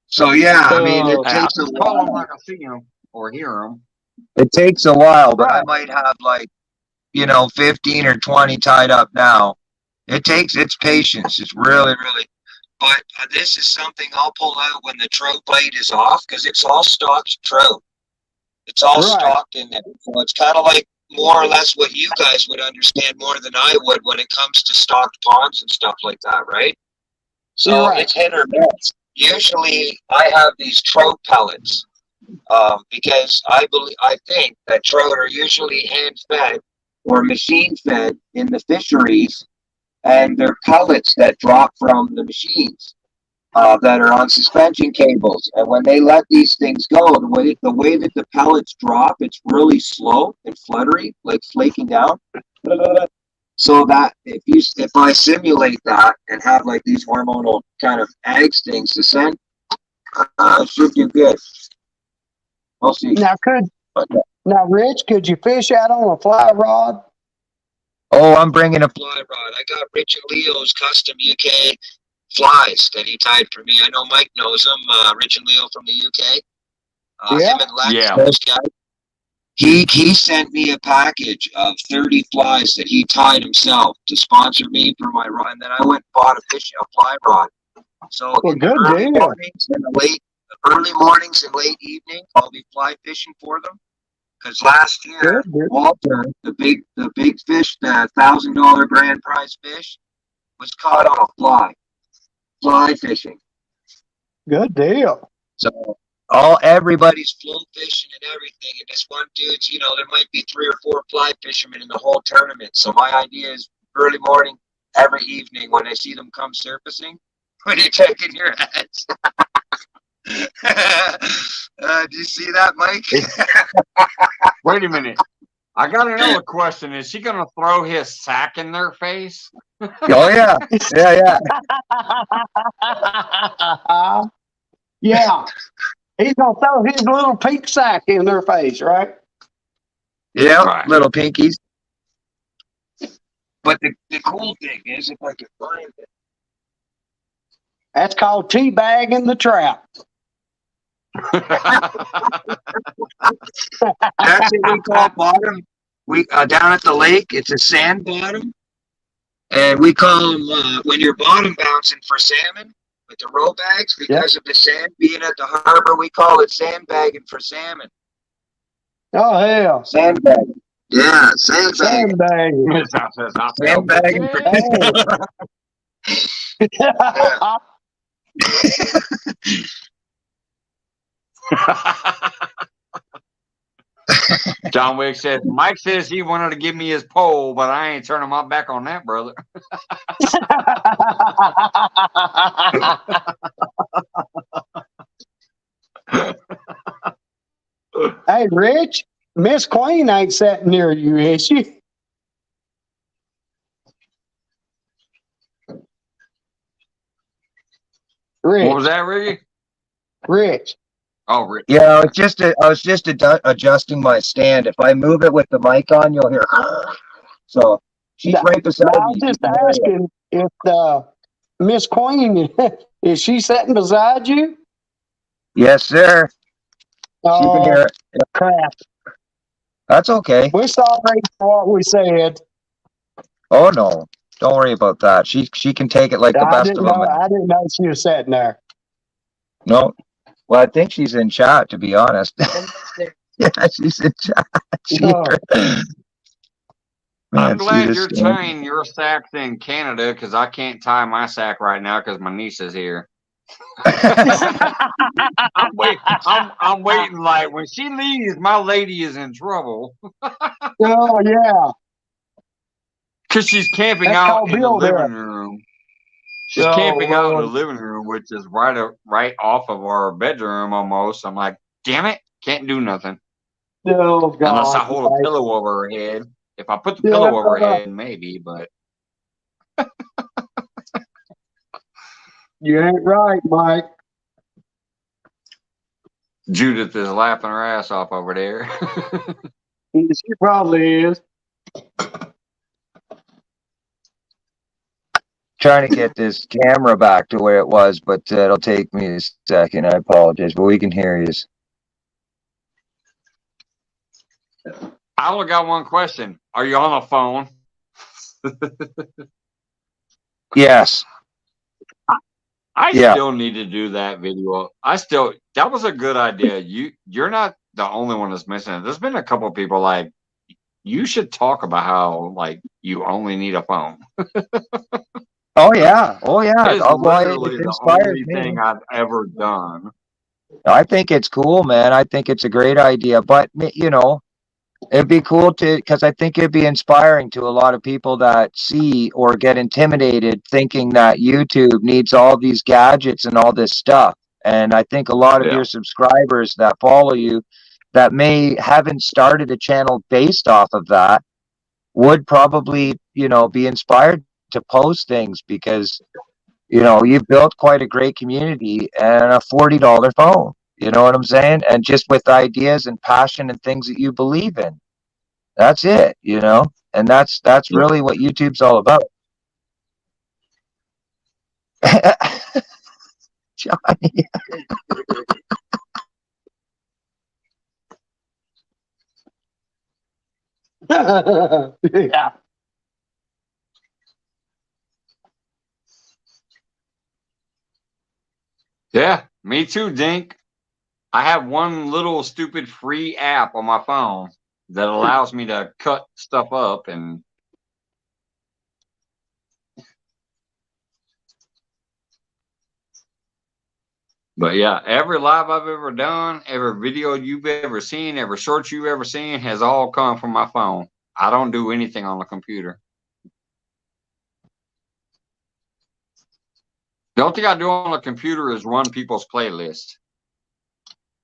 So yeah, I mean, it I'll takes a just call him while. like I see him or hear him. It takes a while, but I Right. might have like 15 or 20 tied up now. It's patience. It's really, really. But this is something I'll pull out when the trout bite is off because it's all stocked trout. It's all Right. stocked in there. So it's kind of like more or less what you guys would understand more than I would when it comes to stocked ponds and stuff like that, right? So Right. it's hit or miss. Usually I have these trout pellets because I think that trout are usually hand fed or machine fed in the fisheries, and they're pellets that drop from the machines that are on suspension cables. And when they let these things go, the way that the pellets drop, it's really slow and fluttery, like flaking down. So that if I simulate that and have like these hormonal kind of eggs things to send, it should do good. We'll see. Now, Rich, could you fish out on a fly rod? Oh, I'm bringing a fly rod. I got Rich and Leo's custom UK flies that he tied for me. I know Mike knows them. Rich and Leo from the UK. Yeah. Him and Lex, Yeah. those guys. He sent me a package of 30 flies that he tied himself to sponsor me for my rod, and then I went and bought a fly rod. So Well, in the good early deal. mornings and late evening, I'll be fly fishing for them. Because last year, Good deal. Walter, the big fish, the $1,000 grand prize fish, was caught on a fly fishing. Good deal. So everybody's float fishing and everything, and this one dude's, there might be 3 or 4 fly fishermen in the whole tournament. So my idea is early morning, every evening when I see them come surfacing, when you're checking your heads. Do you see that, Mike? Wait a minute. I got another question. Is she going to throw his sack in their face? Oh, yeah. Yeah. Yeah. He's going to throw his little pink sack in their face, right? Yeah, Right. little pinkies. But the cool thing is, if I can find it. That's called teabagging the trap. That's what we call bottom. We down at the lake, it's a sand bottom, and we call them when you're bottom bouncing for salmon with the row bags because of the sand being at the harbor. We call it sandbagging for salmon. Oh, hell. Sandbagging. Yeah, sandbagging. Sandbagging. Sandbagging for John Wick says, Mike says he wanted to give me his pole, but I ain't turning my back on that, brother. Hey, Rich, Miss Queen ain't sitting near you, is she? Rich. What was that, Ricky? Rich. Oh, Rick. Yeah, I was just adjusting my stand. If I move it with the mic on, you'll hear. So she's right beside I me. was just asking if Miss Queen is she sitting beside you? Yes, sir. She can Oh, hear it. crap. That's okay. We're sorry for what we said. Oh no, don't worry about that. She can take it like the best of them. I didn't know she was sitting there. No, well, I think she's in chat, to be honest. Yeah, she's in chat. I'm glad you're tying your sacks in Canada because I can't tie my sack right now because my niece is here. I'm waiting. Like when she leaves, my lady is in trouble. Oh yeah, because she's camping out in the living room. She's camping out in the living room, which is right off of our bedroom almost. I'm like, damn it, can't do nothing. Oh, God. Unless I hold a pillow over her head. If I put the pillow over her head, maybe, but. You ain't right, Mike. Judith is laughing her ass off over there. She probably is. Trying to get this camera back to where it was, but it'll take me a second. I apologize, but we can hear you. I only got one question. Are you on the phone? Yes. I still need to do that video. That was a good idea. You're not the only one that's missing it. There's been a couple of people like, you should talk about how like you only need a phone. Oh yeah. It's literally the only thing I've ever done. I think it's cool, man. I think it's a great idea, but it'd be cool because I think it'd be inspiring to a lot of people that see or get intimidated thinking that YouTube needs all these gadgets and all this stuff. And I think a lot of your subscribers that follow you that haven't started a channel based off of that would probably, be inspired to post things because, you've built quite a great community and a $40 phone. You know what I'm saying? And just with ideas and passion and things that you believe in. That's it, and that's really what YouTube's all about. Johnny. Yeah. Yeah, me too, Dink. I have one little stupid free app on my phone that allows me to cut stuff up and But yeah, every live I've ever done, every video you've ever seen, every short you've ever seen has all come from my phone. I don't do anything on the computer. The only thing I do on the computer is run people's playlists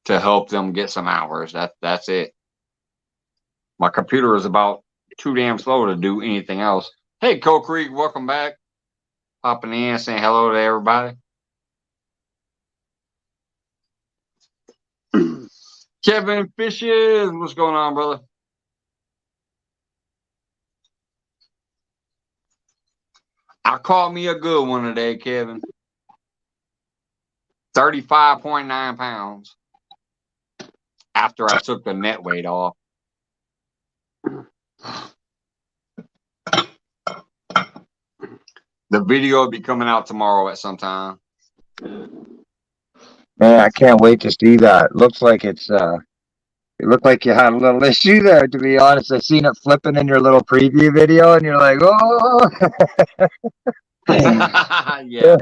to help them get some hours. That's it. My computer is about too damn slow to do anything else. Hey, Coal Creek, welcome back. Popping in, saying hello to everybody. Kevin Fishes, what's going on, brother? I caught me a good one today, Kevin. 35.9 pounds after I took the net weight off. The video will be coming out tomorrow at some time. Man, I can't wait to see that. Looks like it's it looked like you had a little issue there, to be honest. I seen it flipping in your little preview video and you're like, oh. Yeah.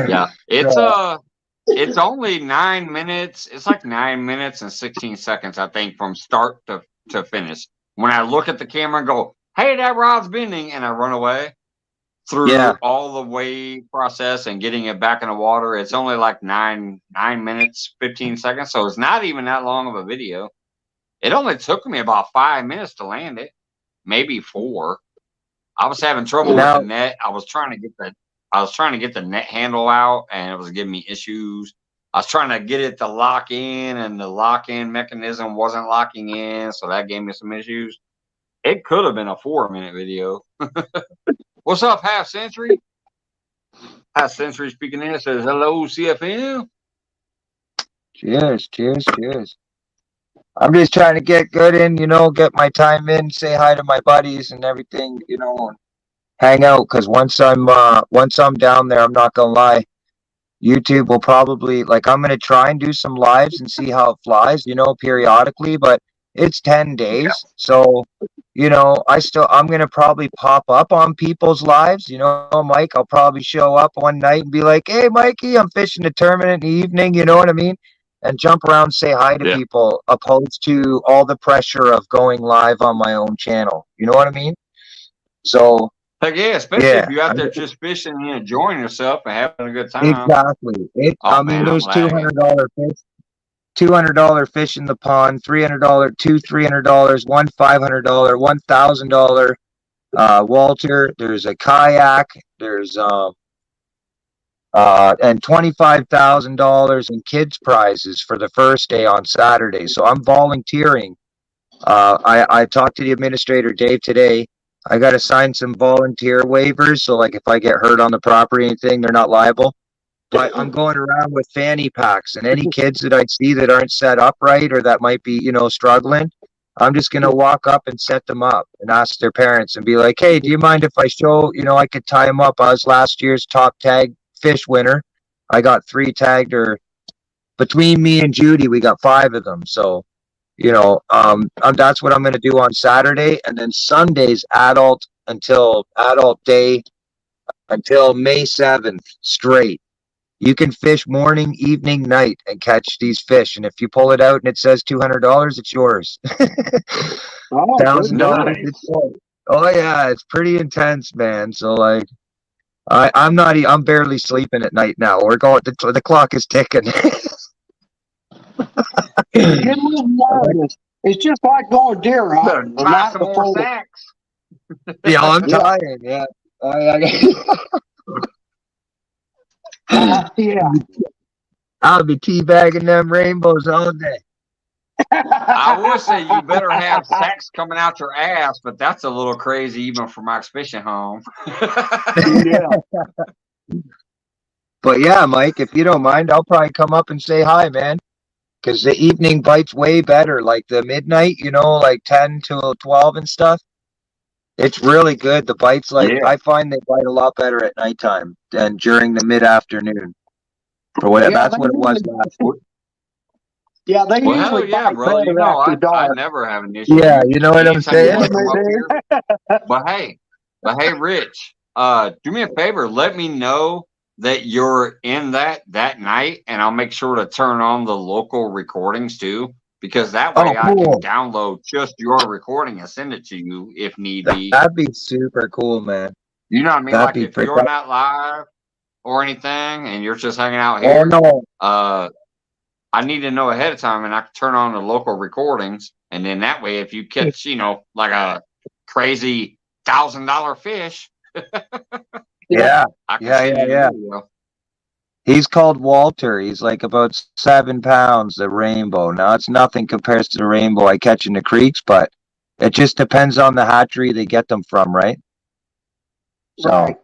Yeah. It's only 9 minutes. It's like 9 minutes and 16 seconds, I think, from start to finish. When I look at the camera and go, hey, that rod's bending, and I run away through all the weight process and getting it back in the water, it's only like 9 minutes, 15 seconds. So it's not even that long of a video. It only took me about 5 minutes to land it, maybe 4. I was having trouble with the net. I was trying to get the net handle out, and it was giving me issues. I was trying to get it to lock in, and the lock-in mechanism wasn't locking in, so that gave me some issues. It could have been a 4-minute video. What's up, Half Century? Half Century speaking in says, hello, CFM. Cheers, cheers, cheers. I'm just trying to get good in, get my time in, say hi to my buddies and everything, and hang out. Because once I'm down there, I'm not gonna lie, YouTube will probably, I'm gonna try and do some lives and see how it flies, periodically. But it's 10 days, so I'm gonna probably pop up on people's lives. Mike, I'll probably show up one night and be like, "Hey, Mikey, I'm fishing a tournament in the evening." You know what I mean? And jump around, say hi to people, opposed to all the pressure of going live on my own channel. You know what I mean? So, heck yeah, especially if you're out there just fishing and enjoying yourself and having a good time. Exactly. There's $200 fish, $200 fish in the pond, $300, $300, one $500, $1,000 Walter. There's a kayak. There's and $25,000 in kids prizes for the first day on Saturday. So I'm volunteering. I talked to the administrator Dave today. I got to sign some volunteer waivers, so if I get hurt on the property or anything, they're not liable. But I'm going around with fanny packs, and any kids that I see that aren't set up right or that might be, struggling, I'm just going to walk up and set them up and ask their parents and be like, hey, do you mind if I show, I could tie them up. I was last year's top tag fish winner. I got 3 tagged, or between me and Judy, we got 5 of them. So, that's what I'm going to do on Saturday. And then Sunday's adult day until May 7th straight. You can fish morning, evening, night, and catch these fish. And if you pull it out and it says $200, it's yours. $1,000. Oh yeah, it's pretty intense, man. So I'm barely sleeping at night now. We're going. The clock is ticking. It's just like going deer hunting. Buy some more snacks. Yeah, I'm tired. Yeah. Yeah. I'll be teabagging them rainbows all day. I would say you better have sex coming out your ass, but that's a little crazy even for Mike's fishing home. Yeah. But yeah, Mike, if you don't mind, I'll probably come up and say hi, man. Because the evening bites way better. Like the midnight, 10 to 12 and stuff. It's really good. The bites, I find they bite a lot better at nighttime than during the mid-afternoon. Or whatever. Yeah, that's what it was last week. Yeah, they usually yeah, bro. I never have an issue. Yeah, you know what I'm saying? But hey, Rich, do me a favor. Let me know that you're in that night, and I'll make sure to turn on the local recordings too, because that Oh, way I can cool. download just your recording and send it to you if need be. That'd be super cool, man. You know what I mean? That'd Like be if pretty. you're not live or anything and you're just hanging out Oh here, no. I need to know ahead of time, and I can turn on the local recordings, and then that way, if you catch, like a crazy $1,000 fish, Yeah. I can Yeah. send Yeah. you the Yeah. video. He's called Walter. He's like about 7 pounds, the rainbow. Now it's nothing compares to the rainbow I catch in the creeks, but it just depends on the hatchery they get them from, right? So Right.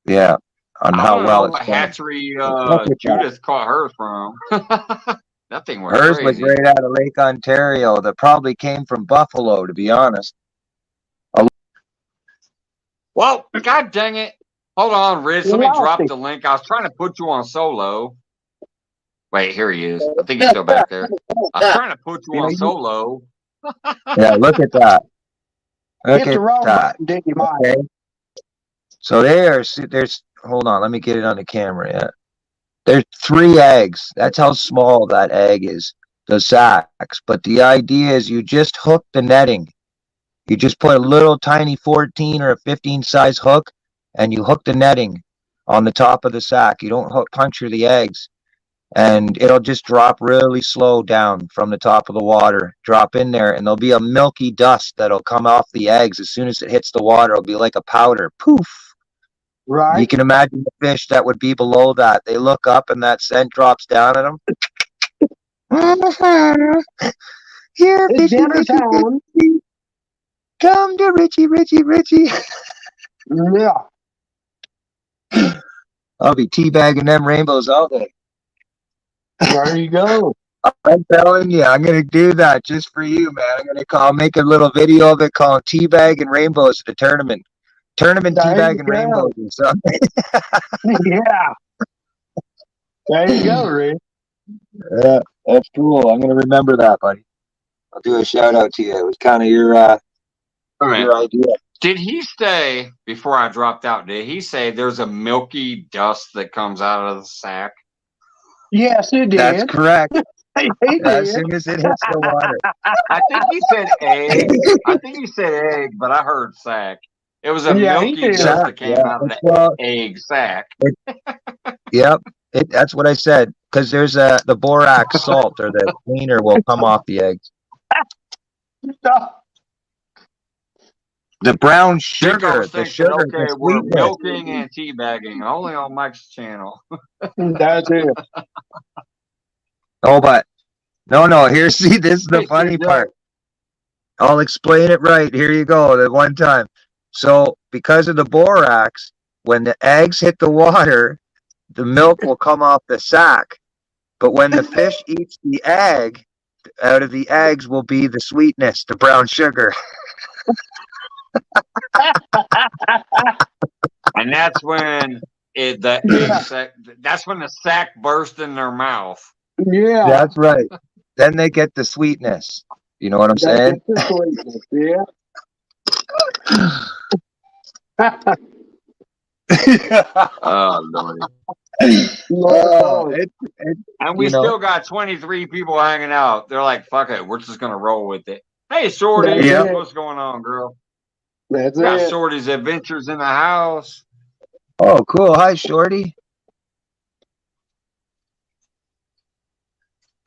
yeah, on I how want to know well it's what done. hatchery Look at that. Judith caught hers from. That thing went Hers was crazy. right out of Lake Ontario. That probably came from Buffalo, to be honest. Well, god dang it. Hold on, Riz. Let me Lost drop him. the link. I was trying to put you on solo. Wait, here he is. I think he's still back there. I was trying to put you on solo. Yeah, look at that. Look Hit the at wrong that. button, didn't you, Mike? Okay. So there's hold on, let me get it on the camera. Yeah. There's 3 eggs. That's how small that egg is, the sacks. But the idea is you just hook the netting. You just put a little tiny 14 or a 15 size hook and you hook the netting on the top of the sack. You don't puncture the eggs. And it'll just drop really slow down from the top of the water, drop in there, and there'll be a milky dust that'll come off the eggs. As soon as it hits the water, it'll be like a powder. Poof. You Right. can imagine the fish that would be below that. They look up and that scent drops down at them. Here, It's fishy, dinner fishy, time. fishy. Come to Richie, Richie, Richie. Yeah. I'll be teabagging them rainbows all day. There you go. I'm telling you, I'm gonna do that just for you, man. I'll make a little video of it called Teabag and Rainbows at the tournament. Tournament There you Teabag and go. Rainbows or something. Yeah. There you go, Rick. Yeah, that's cool. I'm gonna remember that, buddy. I'll do a shout out to you. It was kind of your idea. Did he say, before I dropped out, did he say there's a milky dust that comes out of the sack? Yes, it did. That's correct. He As did. soon as it hits the water. I think he said egg. I think he said egg, but I heard sack. It was a Yeah, he milky did. dust that came out of the egg sack. Yep. That's what I said. Because there's the borax salt or the cleaner will come off the eggs. The brown sugar, the Thinking, sugar, okay, the we're sweetness. milking and teabagging only on Mike's channel. That's it. Oh, but no. Here, see, this is the funny part. I'll explain it right. Here you go. The one time. So, because of the borax, when the eggs hit the water, the milk will come off the sack. But when the fish eats the egg, out of the eggs will be the sweetness, the brown sugar. And that's when that's when the sack burst in their mouth. Yeah. That's right. Then they get the sweetness. You know what I'm saying? That's the sweetness, yeah. Oh, Lord. And we still got 23 people hanging out. They're like, fuck it, we're just going to roll with it. Hey, Shorty, Yeah. what's going on, girl? That's We got it. Shorty's Adventures in the house. Oh, cool. Hi, Shorty.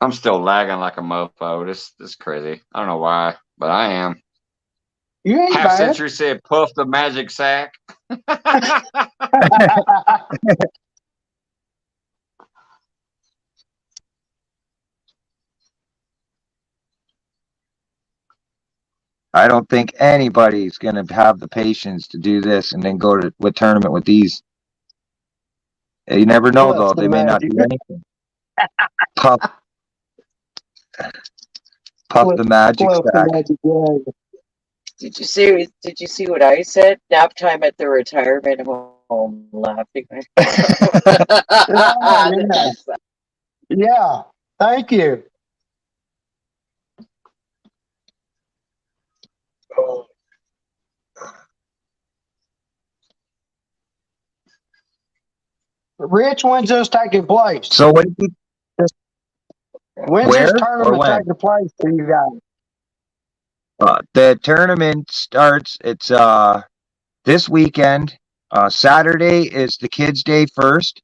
I'm still lagging like a mofo. This is crazy. I don't know why, but I am. You ain't Half bad. Century said, puff the magic sack. I don't think anybody's going to have the patience to do this and then go to a tournament with these. You never know, though. They may not do anything. Puff the magic sack. Did you see what I said? Nap time at the retirement home, laughing. Yeah. Thank you. Rich, when's this taking place? So what did you, When's where this or tournament when? taking place for you guys? The tournament starts, it's this weekend. Saturday is the kids' day first.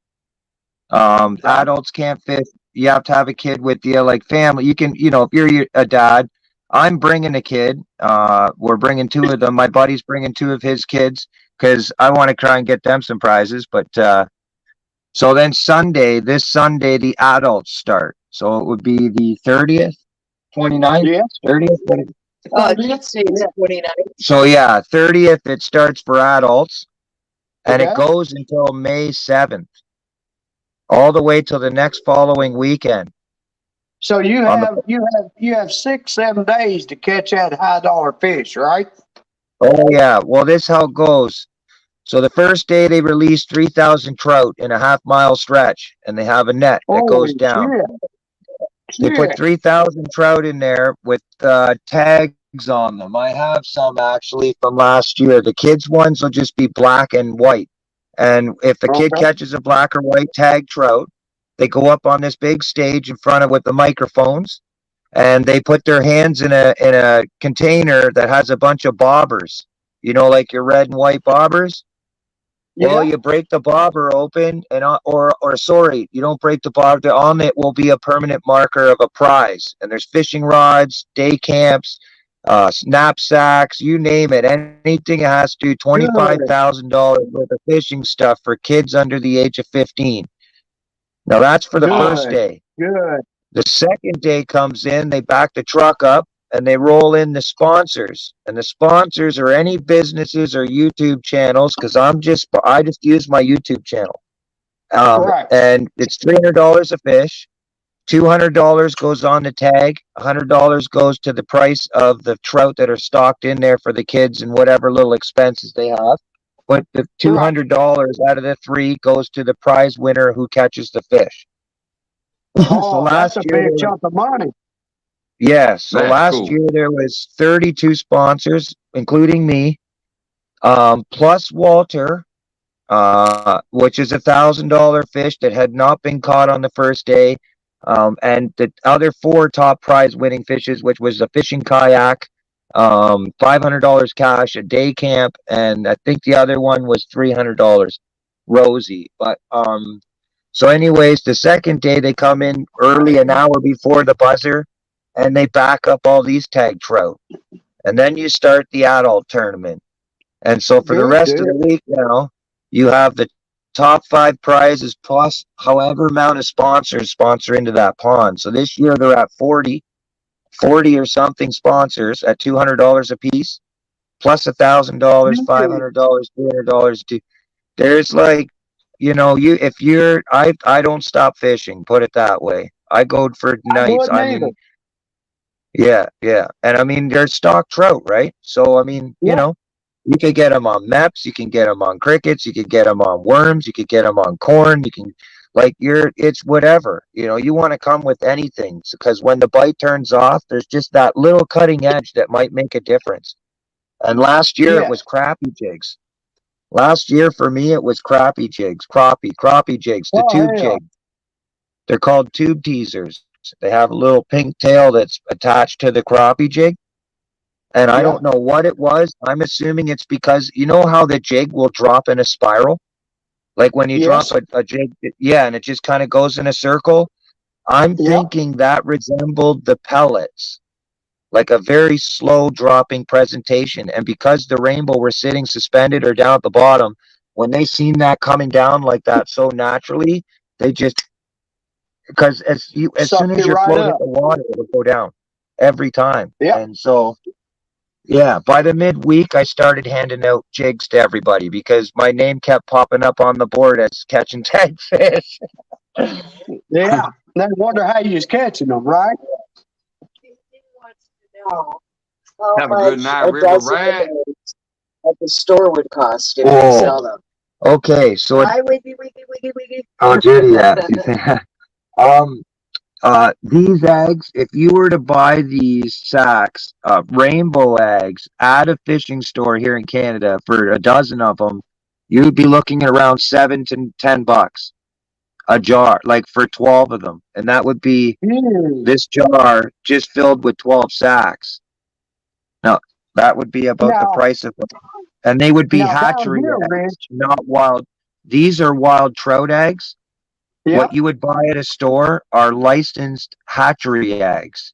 Adults can't fish. You have to have a kid with you, like family. You can, if you're a dad, I'm bringing a kid. We're bringing two of them. My buddy's bringing two of his kids because I want to try and get them some prizes. But so then this Sunday, the adults start. So it would be the 30th, 29th, Yeah. 30th. It should say it's 29. So yeah, 30th it starts for adults, and it Okay. goes until May 7th, all the way till the next following weekend. So you On the- have 6-7 days to catch that high dollar fish, right? Oh yeah, well this how it goes. So the first day they release 3,000 trout in a half-mile stretch, and they have a net that goes Holy down. shit. They put Shit. 3,000 trout in there with tags on them. I have some actually from last year. The kids' ones will just be black and white. And if a kid Okay. catches a black or white tag trout, they go up on this big stage in front of with the microphones, and they put their hands in a container that has a bunch of bobbers. Like your red and white bobbers. Well, Yeah. you break the bobber open, and or sorry, you don't break the bobber. On it will be a permanent marker of a prize, and there's fishing rods, day camps, knapsacks, you name it. Anything that has to do $25,000 worth of fishing stuff for kids under the age of 15. Now that's for the first Good. day. Good. The second day comes in, they back the truck up and they roll in the sponsors. And the sponsors are any businesses or YouTube channels, because I just use my YouTube channel. Right. And it's $300 a fish. $200 goes on the tag. $100 goes to the price of the trout that are stocked in there for the kids and whatever little expenses they have. But the $200 out of the three goes to the prize winner who catches the fish. Oh, that's a big chunk of money. Yeah, so That's last cool. year there was 32 sponsors, including me, plus Walter, which is $1,000 fish that had not been caught on the first day, and the other four top prize winning fishes, which was a fishing kayak, $500 cash, a day camp, and I think the other one was $300, Rosie. But so anyways, the second day they come in early, an hour before the buzzer, and they back up all these tag trout. And then you start the adult tournament. And so for the rest of the week now, you have the top 5 prizes plus however amount of sponsors sponsor into that pond. So this year they're at 40 or something sponsors at $200 a piece, plus $1,000, $500, $300. There's like, I don't stop fishing, put it that way. I go for nights. wouldn't either. Yeah. And I mean, there's stock trout, right? So, I mean, Yeah. you could get them on MEPS, you can get them on crickets, you could get them on worms, you could get them on corn, it's whatever. You want to come with anything, because when the bite turns off, there's just that little cutting edge that might make a difference. And last year it was crappie jigs. Last year for me, it was crappie jigs, crappie jigs, the tube jig. They're called tube teasers. They have a little pink tail that's attached to the crappie jig. And I don't know what it was. I'm assuming it's because you know how the jig will drop in a spiral? Like when you drop a jig, and it just kind of goes in a circle. I'm thinking that resembled the pellets, like a very slow dropping presentation. And because the rainbow were sitting suspended or down at the bottom, when they seen that coming down like that so naturally, they just, because as soon as your float hit the water, it would go down every time. And so, by the midweek, I started handing out jigs to everybody because my name kept popping up on the board as catching tag fish. Yeah. They wonder how you was catching them, right? Have a good night, River Rat. What the store would cost if you sell them. Okay, so Hi, Wiggy. Oh, Judy, these eggs, if you were to buy these sacks of rainbow eggs at a fishing store here in Canada for a dozen of them, you'd be looking at around $7 to $10. a jar, like for 12 of them. And that would be Hmm. this jar just filled with 12 sacks. Now, that would be about the Now, price of them. And they would be now down hatchery here, eggs, Rich. not wild. These are wild trout eggs. What Yep. you would buy at a store are licensed hatchery eggs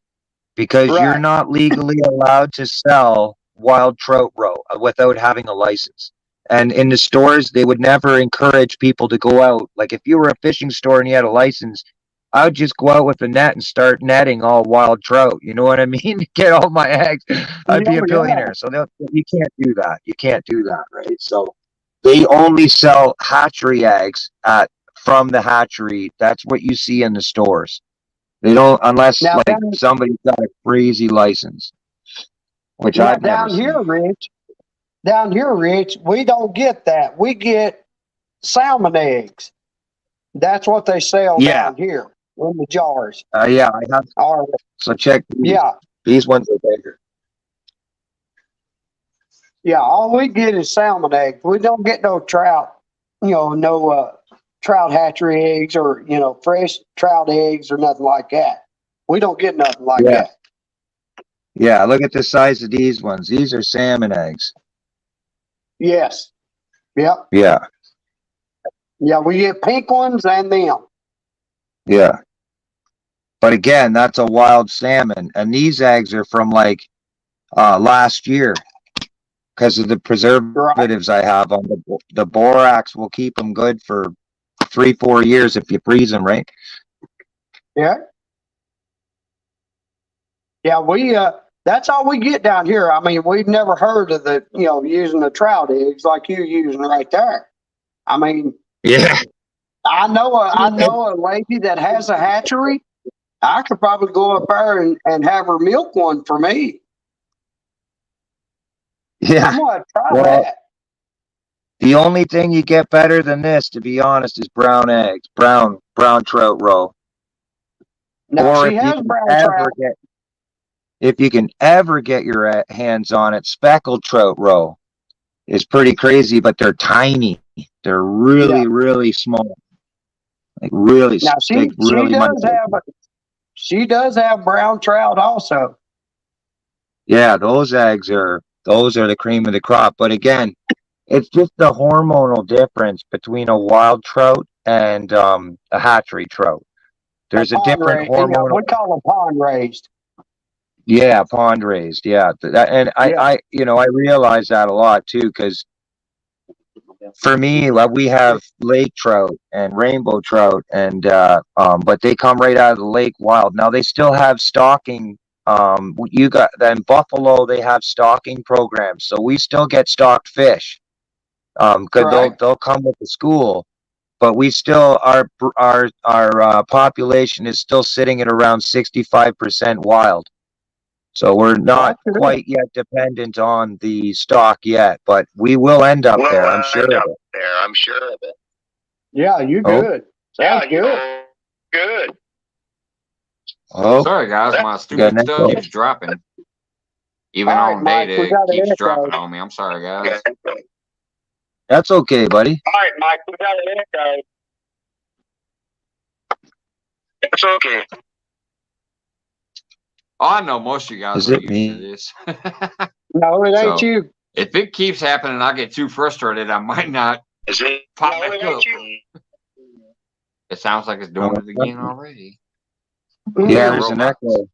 because you're Right. not legally allowed to sell wild trout roe without having a license. And in the stores, they would never encourage people to go out. Like if you were a fishing store and you had a license, I would just go out with a net and start netting all wild trout. You know what I mean? Get all my eggs. I'd be a Yeah. billionaire. So you can't do that. You can't do that, right? So they only sell hatchery eggs from the hatchery. That's what you see in the stores. They don't, unless Now like somebody's got a crazy license, which I've never down here, seen. Rich. Down here, Rich, we don't get that. We get salmon eggs. That's what they sell Yeah, down here in the jars. yeah, I have. Or So check these. yeah, These ones are bigger. yeah. All we get is salmon eggs. We don't get no trout. No trout hatchery eggs or fresh trout eggs or nothing like that. We don't get nothing like Yeah, that. yeah. Look at the size of these ones. These are salmon eggs. Yes. Yep. Yeah, Yeah. We get pink ones and them. yeah. But again, that's a wild salmon, and these eggs are from like last year because of the Right. preservatives I have on the borax. Will keep them good for 3-4 years if you freeze them, right? Yeah. Yeah. That's all we get down here. I mean, we've never heard of using the trout eggs like you're using right there. I mean, Yeah. I know a lady that has a hatchery. I could probably go up there and have her milk one for me. Yeah. I'm gonna try Well, that. the only thing you get better than this, to be honest, is brown eggs, brown trout roe. Now Or she has brown trout. if you can ever get your hands on it, speckled trout roe is pretty crazy, but they're tiny. They're Yeah. really, really small. Like really, Now like really she does have brown trout also. Yeah, those are the cream of the crop. But again, it's just the hormonal difference between a wild trout and a hatchery trout. There's a Pond different raised. Yeah, hormonal. we call them pond raised. Yeah, pond raised. Yeah, and Yeah. I realize that a lot too, because for me, like, we have lake trout and rainbow trout, and but they come right out of the lake wild. Now they still have stocking. You got in Buffalo, they have stocking programs, so we still get stocked fish. Because Right. they'll come with the school, but we still our population is still sitting at around 65% wild. So we're not That's good. quite yet dependent on the stock yet, but we will end up there. I'm sure of it. Yeah, you Oh, good. Sounds good. oh, Sorry, guys, my got stupid an stuff echo. keeps dropping. Even All right, on Mike, we data, it got an keeps echo. dropping on me. I'm sorry, guys. That's okay, buddy. All right, Mike, we got an echo. It's okay. Oh, I know most of you guys Is are it used to me? this. No, it ain't So, you. if it keeps happening and I get too frustrated, I might not Is it? pop back up. It sounds like it's doing it again already. Yeah, The there's an robots. echo.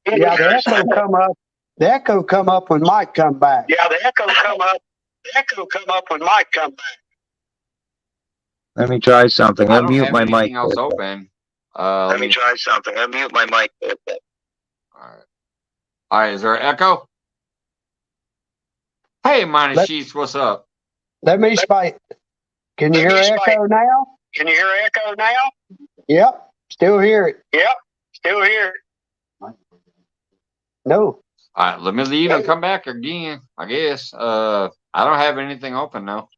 Yeah, the echo come up when Mike come back. Yeah, the echo come up when Mike come back. Let me try something. I I'll don't mute have my mic. anything else open. Let me try something. I'll mute my mic. All right. Is there an echo? Hey, Minus Sheets, what's up? Let me spite. Can you hear echo now? Yep, still hear it. No. All right, let me leave and come back again, I guess. I don't have anything open now.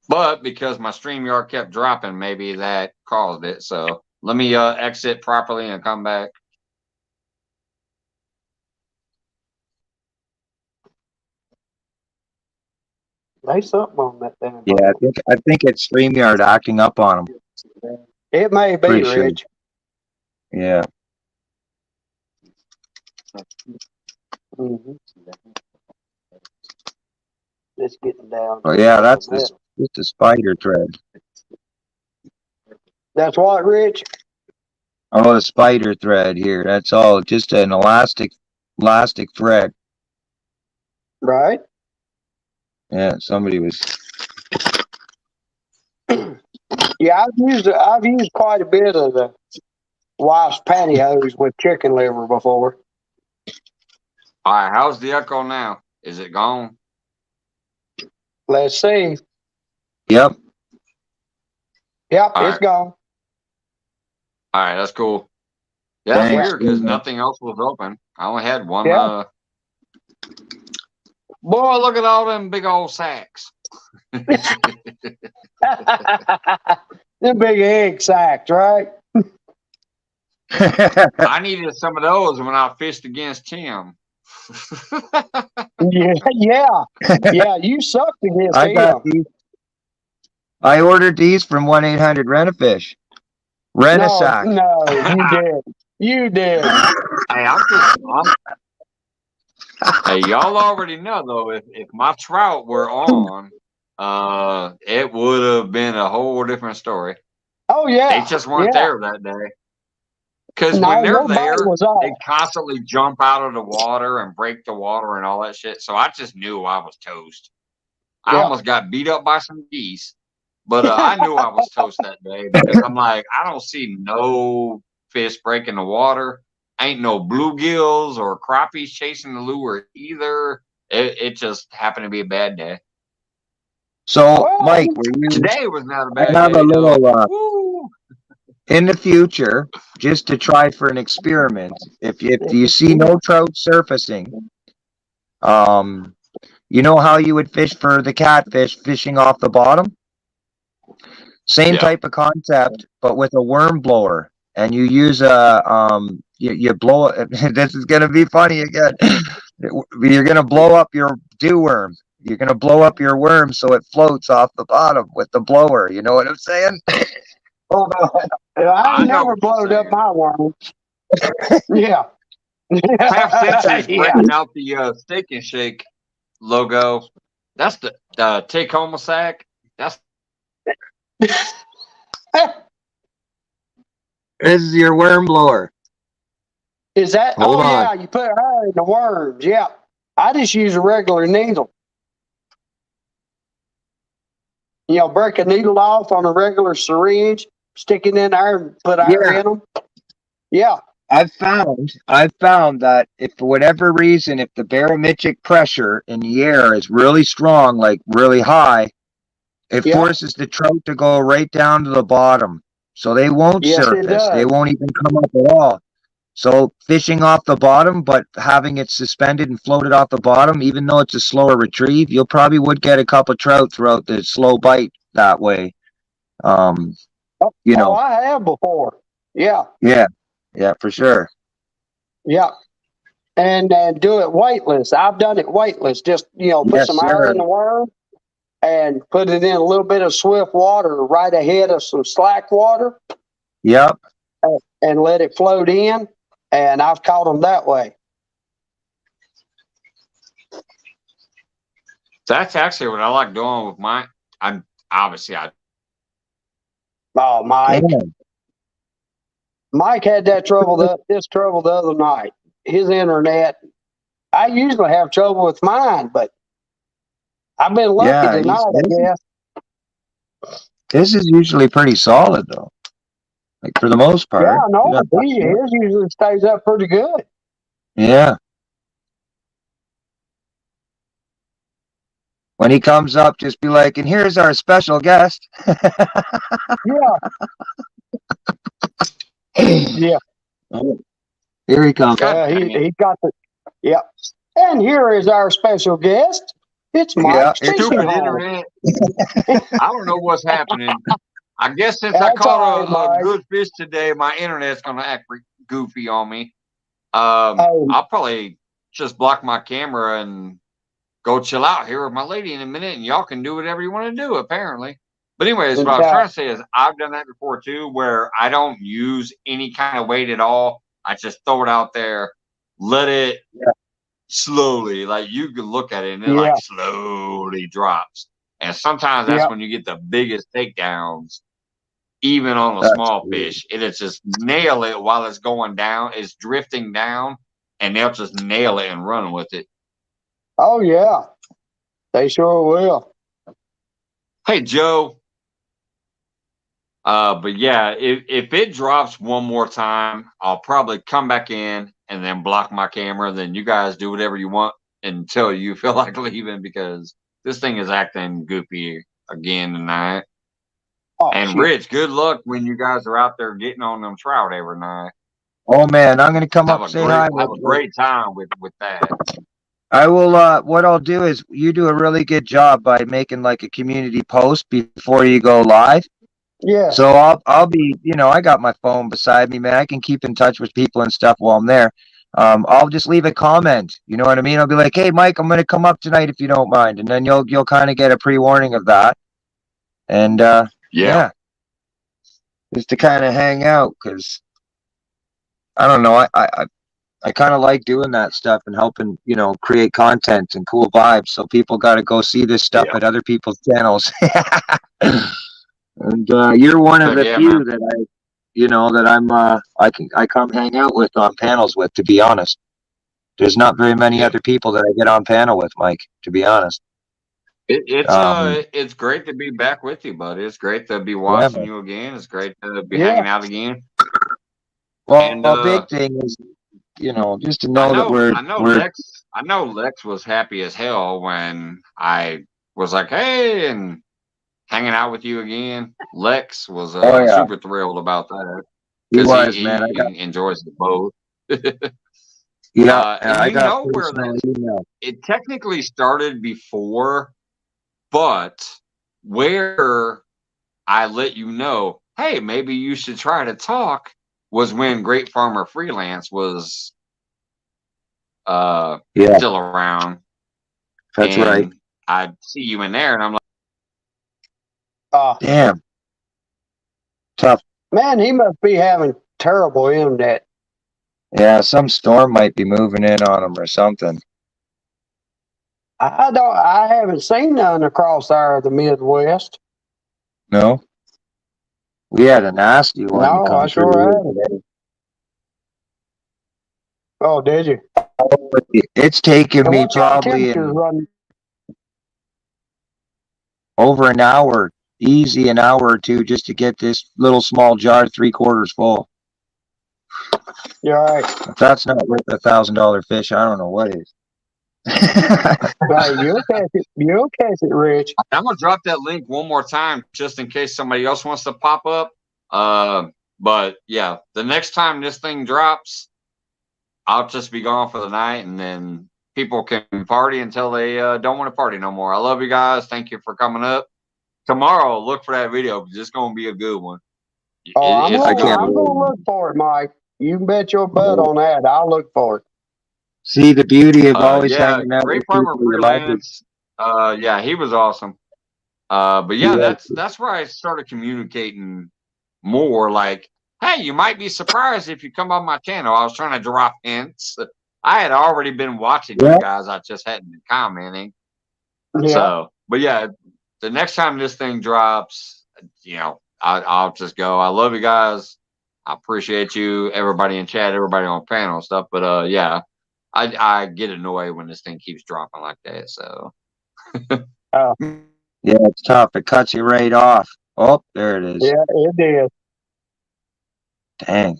But because my StreamYard kept dropping, maybe that caused it. So let me exit properly and come back. There's something on that damn Yeah, I think it's StreamYard acting up on them. It may be, Pretty sure. Rich. Yeah. Mm-hmm. It's getting down. Oh to yeah, the that's middle. just a spider thread. That's what, Rich? Oh, a spider thread here. That's all. Just an elastic thread. Right? Yeah, somebody was. Yeah, I've used quite a bit of the wife's pantyhose with chicken liver before. All right, how's the echo now? Is it gone? Let's see. Yep. Yep, All it's right. gone. All right, that's cool. Yeah, that's Thanks, weird because Steven. nothing else was open. I only had one. Yeah. Boy, look at all them big old sacks. The big egg sacks, right? I needed some of those when I fished against Tim. Yeah. You sucked against I got him. these. I ordered these from 1-800-Rent-A-Fish. Rent a sack. No, you did. You did. Hey, hey, y'all already know though. If my trout were on, it would have been a whole different story. Oh yeah. They just weren't there that day. Because No, when they're nobody there, was off. they constantly jump out of the water and break the water and all that shit. So I just knew I was toast. I Yeah. almost got beat up by some geese, but I knew I was toast that day because I'm like, I don't see no fish breaking the water. Ain't no bluegills or crappies chasing the lure either. It just happened to be a bad day. So, Well, Mike, were you? Today was not a I bad have day, a little. Woo! In the future, just to try for an experiment, if you see no trout surfacing, you know how you would fish for the catfish fishing off the bottom? Same type of concept, but with a worm blower, and you use you blow it. This is gonna be funny again. You're gonna blow up your dew worm. You're gonna blow up your worm so it floats off the bottom with the blower. You know what I'm saying? hold on. I I know never what you're blowed up saying. my worm. Yeah. Half Century's Yeah. breaking out the Steak and Shake logo. That's the take home a sack. That's This is your worm blower. Is that? Hold on. Yeah, you put her in the worms. Yeah. I just use a regular needle. Break a needle off on a regular syringe, stick it in there, and put air in them. Yeah. I've found that if for whatever reason, if the barometric pressure in the air is really strong, like really high, it forces the trout to go right down to the bottom. So they won't surface. They won't even come up at all. So fishing off the bottom, but having it suspended and floated off the bottom, even though it's a slower retrieve, you'll probably would get a couple trout throughout the slow bite that way. I have before. Yeah. Yeah, for sure. Yeah. And do it weightless. I've done it weightless. Just, put some air in the worm and put it in a little bit of swift water right ahead of some slack water. Yep. And let it float in. And I've caught them that way. That's actually what I like doing with mine. Oh, Mike. Yeah. Mike had this trouble the other night. His internet. I usually have trouble with mine, but I've been lucky tonight, I guess. This is usually pretty solid, though. Like for the most part. Yeah, no, his usually stays up pretty good. Yeah. When he comes up, just be like, and here's our special guest. Yeah. Yeah. Here he comes. He got the. Yeah. And here is our special guest. It's Mike. Stupid internet. I don't know what's happening. I guess since I caught a good fish today, my internet's gonna act goofy on me. I'll probably just block my camera and go chill out here with my lady in a minute, and y'all can do whatever you want to do, apparently. But anyways, what I was Yeah. trying to say is I've done that before too, where I don't use any kind of weight at all. I just throw it out there, let it slowly, like you can look at it and it like Yeah. slowly drops. And sometimes that's Yeah. when you get the biggest takedowns, even on a That's small cool. fish. It'll just nail it while it's going down. It's drifting down, and they'll just nail it and run with it. Oh yeah. They sure will. Hey, Joe. But yeah, if it drops one more time, I'll probably come back in and then block my camera. Then you guys do whatever you want until you feel like leaving, because this thing is acting goofy again tonight. Oh, And shit. Rich, good luck when you guys are out there getting on them trout every night. Oh man, I'm gonna come Have up a say great hi. have a great time with that. I will. What I'll do is you do a really good job by making like a community post before you go live. Yeah. So I'll be, I got my phone beside me, man. I can keep in touch with people and stuff while I'm there. I'll just leave a comment. You know what I mean? I'll be like, "Hey, Mike, I'm gonna come up tonight if you don't mind," and then you'll kind of get a pre-warning of that. And yeah, just to kind of hang out, because I don't know, I kind of like doing that stuff and helping, create content and cool vibes. So people got to go see this stuff Yeah. at other people's channels. And you're one of Heck the yeah, few man. that I come hang out with on panels with, to be honest. There's not very many Yeah. other people that I get on panel with, Mike, to be honest. It's great to be back with you, buddy. It's great to be Yeah, watching man. you again. It's great to be Yeah. hanging out again. Well, And a big thing is, just to I know that know we're I know we're Lex was happy as hell when I was like, hey, and hanging out with you again. Lex was oh yeah, super thrilled about that he because was, man. he enjoys it both. Yeah, And I you got know where personal email. it technically started before, but where I let you know, hey, maybe you should try to talk, was when Great Farmer Freelance was Yeah, still around, that's right. and I'd see you in there, and I'm like, Damn, tough. Man, he must be having terrible internet. Yeah, some storm might be moving in on him or something. I haven't seen none across there the Midwest. No, we had a nasty one No, come I sure through haven't. today. Oh, did you? It's taken And me what's y'all probably temperatures running? over an hour, easy an hour or two, just to get this little small jar 3/4 full. You're right. If that's not worth $1,000 fish, I don't know what is. Hey, you'll catch it. You'll catch it, Rich. I'm gonna drop that link one more time just in case somebody else wants to pop up. But yeah, the next time this thing drops, I'll just be gone for the night, and then people can party until they don't want to party no more. I love you guys. Thank you for coming up. Tomorrow, look for that video because it's gonna be a good one. Oh, I'm It's a gonna, good I'm one. gonna look for it, Mike. You can bet your butt on that. I'll look for it. See, the beauty of always Yeah, hanging out Great with Farmer people you like is, Freelance. Yeah, he was awesome. But yeah, yeah, that's where I started communicating more. Like, hey, you might be surprised if you come on my channel. I was trying to drop hints. I had already been watching you yeah, guys. I just hadn't been commenting. Yeah. So, but yeah, the next time this thing drops, I'll just go. I love you guys. I appreciate you, everybody in chat, everybody on panel and stuff. But yeah, I get annoyed when this thing keeps dropping like that. So Oh, yeah, it's tough. It cuts you right off. Oh, there it is. yeah, it is. Dang,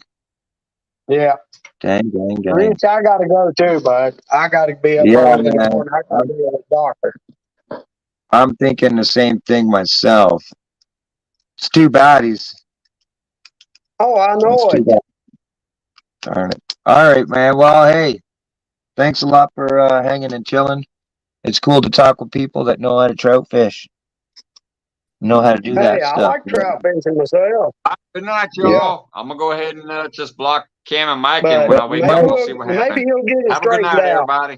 Yeah. dang, dang, dang. Rich, I gotta go too, bud. I gotta be up Yeah, early in the man. morning. I gotta be at the doctor. I'm thinking the same thing myself. It's too bad he's. Oh, I It's know too it. bad. Darn it. All right, man. Well, hey, thanks a lot for hanging and chilling. It's cool to talk with people that know how to trout fish, know how to do Hey, that I stuff. like trout fishing myself. good night, Yeah. y'all. I'm gonna go ahead and just block Cam and Mike, and But when I wake up, we'll see what maybe happens. he'll get it Have a good straightened night, out. everybody.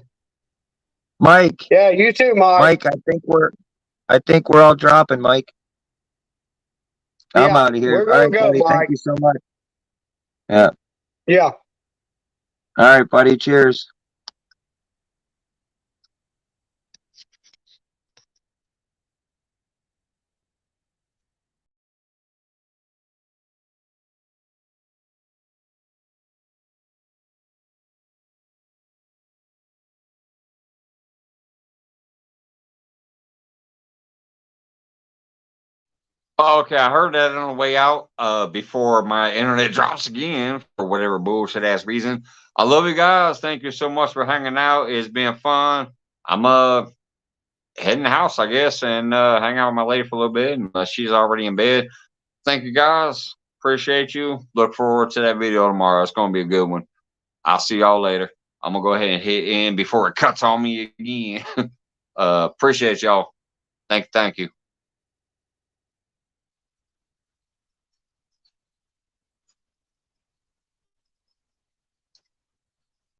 Mike, Yeah, you too, Mike. Mike, I think we're all dropping, Mike. I'm Yeah, out of here. we're All gonna right, go, buddy. Thank Mike. you so much. Yeah. Yeah. All right, buddy. Cheers. Oh, okay, I heard that on the way out before my internet drops again for whatever bullshit ass reason. I love you guys. Thank you so much for hanging out. It's been fun. I'm heading the house, I guess, and hang out with my lady for a little bit unless she's already in bed. Thank you guys. Appreciate you. Look forward to that video tomorrow. It's gonna be a good one. I'll see y'all later. I'm gonna go ahead and hit in before it cuts on me again. Appreciate y'all. Thank you.